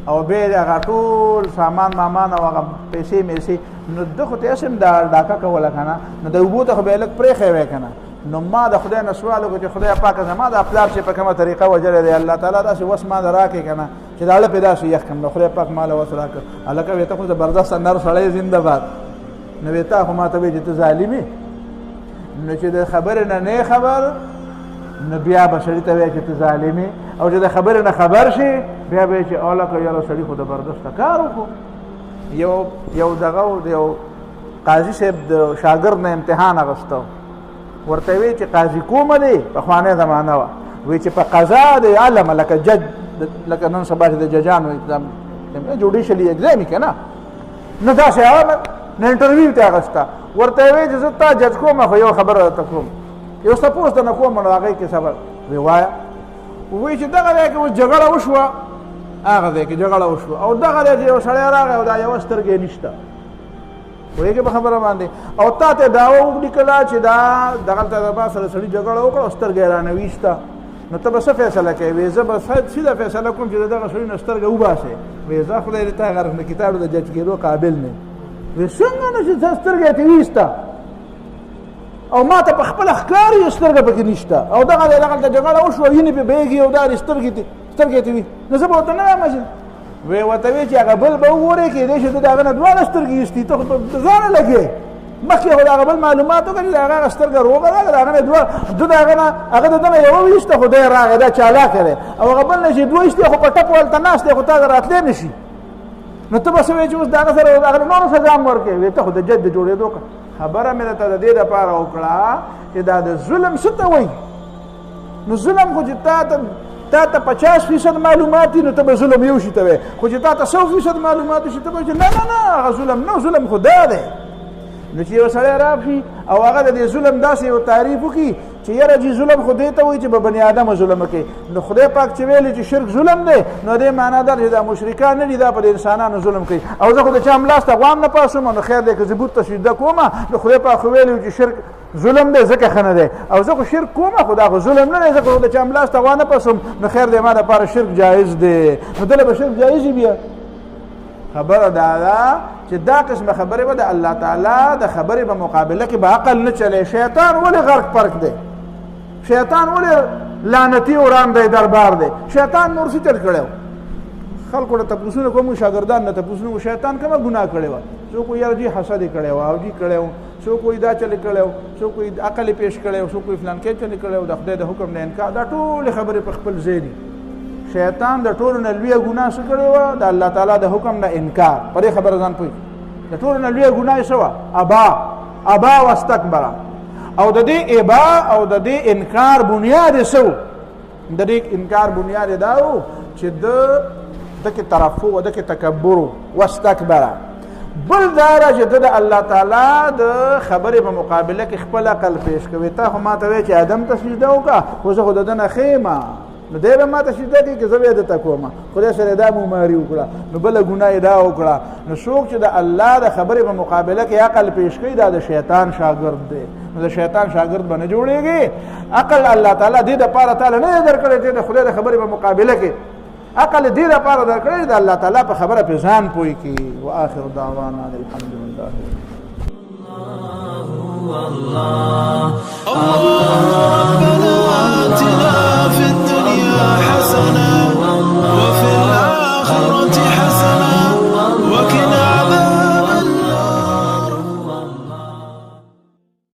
او بیا د هغه ټول سامان مامان او هغه پیسې میسې نو ده خو ته هسې هم دا ډاکه کوله که نه نو د اوبو ته خو به یې لږ پرېښی وی که نه نو ما د خدای نه سوال وکړو چې خدای پاکه زما دا پلار چې په کومه طریقه وجلی دی الله تعالی داسې وس ما د راکړې که نه چې دا له پیدا شي یخ کم خدای پاک مال وسره کړ الکه وته خو زبردست نر سړی زنده باد نو وته خو ماته وی چې ته ظالمي نو چې د خبر نه خبر نو بیا به سړی ته وی چې ته ظالمي او چې د خبر نه خبر شي بیا به چې الکه یاره سړی خو زبردست کار وکړو یو دغه یو قاضي صاحب د شاګرد نه امتحان اغوستو ورته وی چې قاضي کومه دی په خوانه زمانہ وی چې په قضا د علم لکه جج لکه نن سبا د ججانو اکزام جوډیشلی اگزام کنه نو دا څه نه انټرویو ته اغستا ورته وی چې زتا جج کومه خو یو خبره ته کوم یو سپوز نه کوم نو هغه کې صبر روايه وی چې دغه کې جګړه وشوه هغه کې جګړه وشوه او دغه یو سړی راغی او دا یو سترګې نشته وایي په خبره باندې او تا ته داوا وکړه چې دا دغه ته با سره سړي جګړه وکړه سترګې رانه ویسته نو ته به څه فیصله کوي وی زه به سیده فیصله کوم چې دغه سړي نه سترګې وباسي وی زه خدای دې ته غره کتاب د جج کېدو قابل نه وی څنګه نه چې سترګې ته ویسته او ما ته په خپل ښکاري سترګې پکې نشته او دغه ته جګړه وشوه وینې په بیګي او دا سترګې ته وي نو زه به ورته نه وایم وی ورته وی چې هغه بل به وګورې کېدای شي د هغه نه دواړه سترګې ایستي ته خو په ځانه لګې مخکې خو د هغه بل معلومات وکړي د هغه سترګه روغه راغله د هغه نه دوه د هغه نه هغه د نه یو ویسته خو دی راغی دا چالاکه دی او هغه بل نه چې دوه ایستي خو په ټپ ولته ناست دی خو تا راتلی نه شي نو ته به څه وایې چې اوس د هغه سره د هغه نورو سزا هم ورکوې وی ته خو د جج د جوړېدو خبره مې درته د دې دپاره وکړه چې دا د ظلم څه ته وایي نو ظلم خو چې تا ته 50% معلومات نو ته به ظلم یو شي ته وایې خو چې تا ته 100% معلومات شي ته به نه نه نه هغه ظلم نه ظلم خو دا دی نو چې یو سړی راشي او هغه د دې ظلم داسې یو تعریف وکړي چې یاره چې ظلم خو دې ته وایي چې به بني آدمه ظلم وکړي نو خدای پاک چې ویلي چې شرک ظلم دی نو دې معنا دا چې دا مشرکان نه دي دا په د انسانانو ظلم کوي او زه خو د چا ملاس ته غوام نه پاسم نو خیر دی که زه بوت ته سجده کومه نو خدای پاک خو ویلي چې شرک ظلم دی ځکه ښه نه دی او زه خو شرک کومه خو دا خو ظلم نه دی ځکه خو د چا ملاس ته غوا نه پاسم نو خیر دی ما دپاره شرک جایز دی نو دله به شرک جایز بیا خبره دا ده چې دا قسمه خبرې به د الله تعالی د خبرې په مقابله کې به عقل نه چلی شیطان ولې غرق پرک دی شیطان ولې لعنتي وران دی دربار دی شیطان نور څه چل کړی خلکو ته تپوسونه کوم شاګردان نه تپوسونه شیطان کومه ګناه کړې وه څوک وایي یاره جي حسد یې کړی وه او جي کړی و څوک وایي دا چلې کړی و څوک وایي عقل یې پیش کړی و څوک وایي فلان کې چلې کړی و د خدای د حکم نه انکار دا ټولې خبرې په خپل ځای دي شیطان د ټولو نه لویه ګناه څه کړې وه د الله تعالی د حکم نه انکار په دې خبره ځان پوهېږي د ټولو نه لویه ګناه یې څه وه ابا واستکبره او د دې ابا او د دې انکار بنیاد یې څه و د دې انکار بنیاد یې دا و چې دکې ترفع و دکې تکبر واستکبره بل دا را چې د الله تعالی د خبرې په مقابله کې خپل عقل پیش کوي تا خو ما ته وایې چې آدم ته سجده وکړه خو زه خو د ده نه ښیمه نو دی به ما ته سجده کوي که زه به یې دته کومه خدای سره دا مماري وکړه نو بله ګناه یې دا وکړه نو څوک چې د الله د خبرې په مقابله کې عقل پیش کوي دا د شیطان شاګرد دی نو د شیطان شاګرد به نه جوړېږي عقل الله تعالی دې دپاره تعالی نه دی درکړی چې د خدای د خبرې په مقابله کې عقل دې دپاره درکړی د الله تعالی په خبره پې ځان پوه کړي واخر دعوانا الحمدلله الله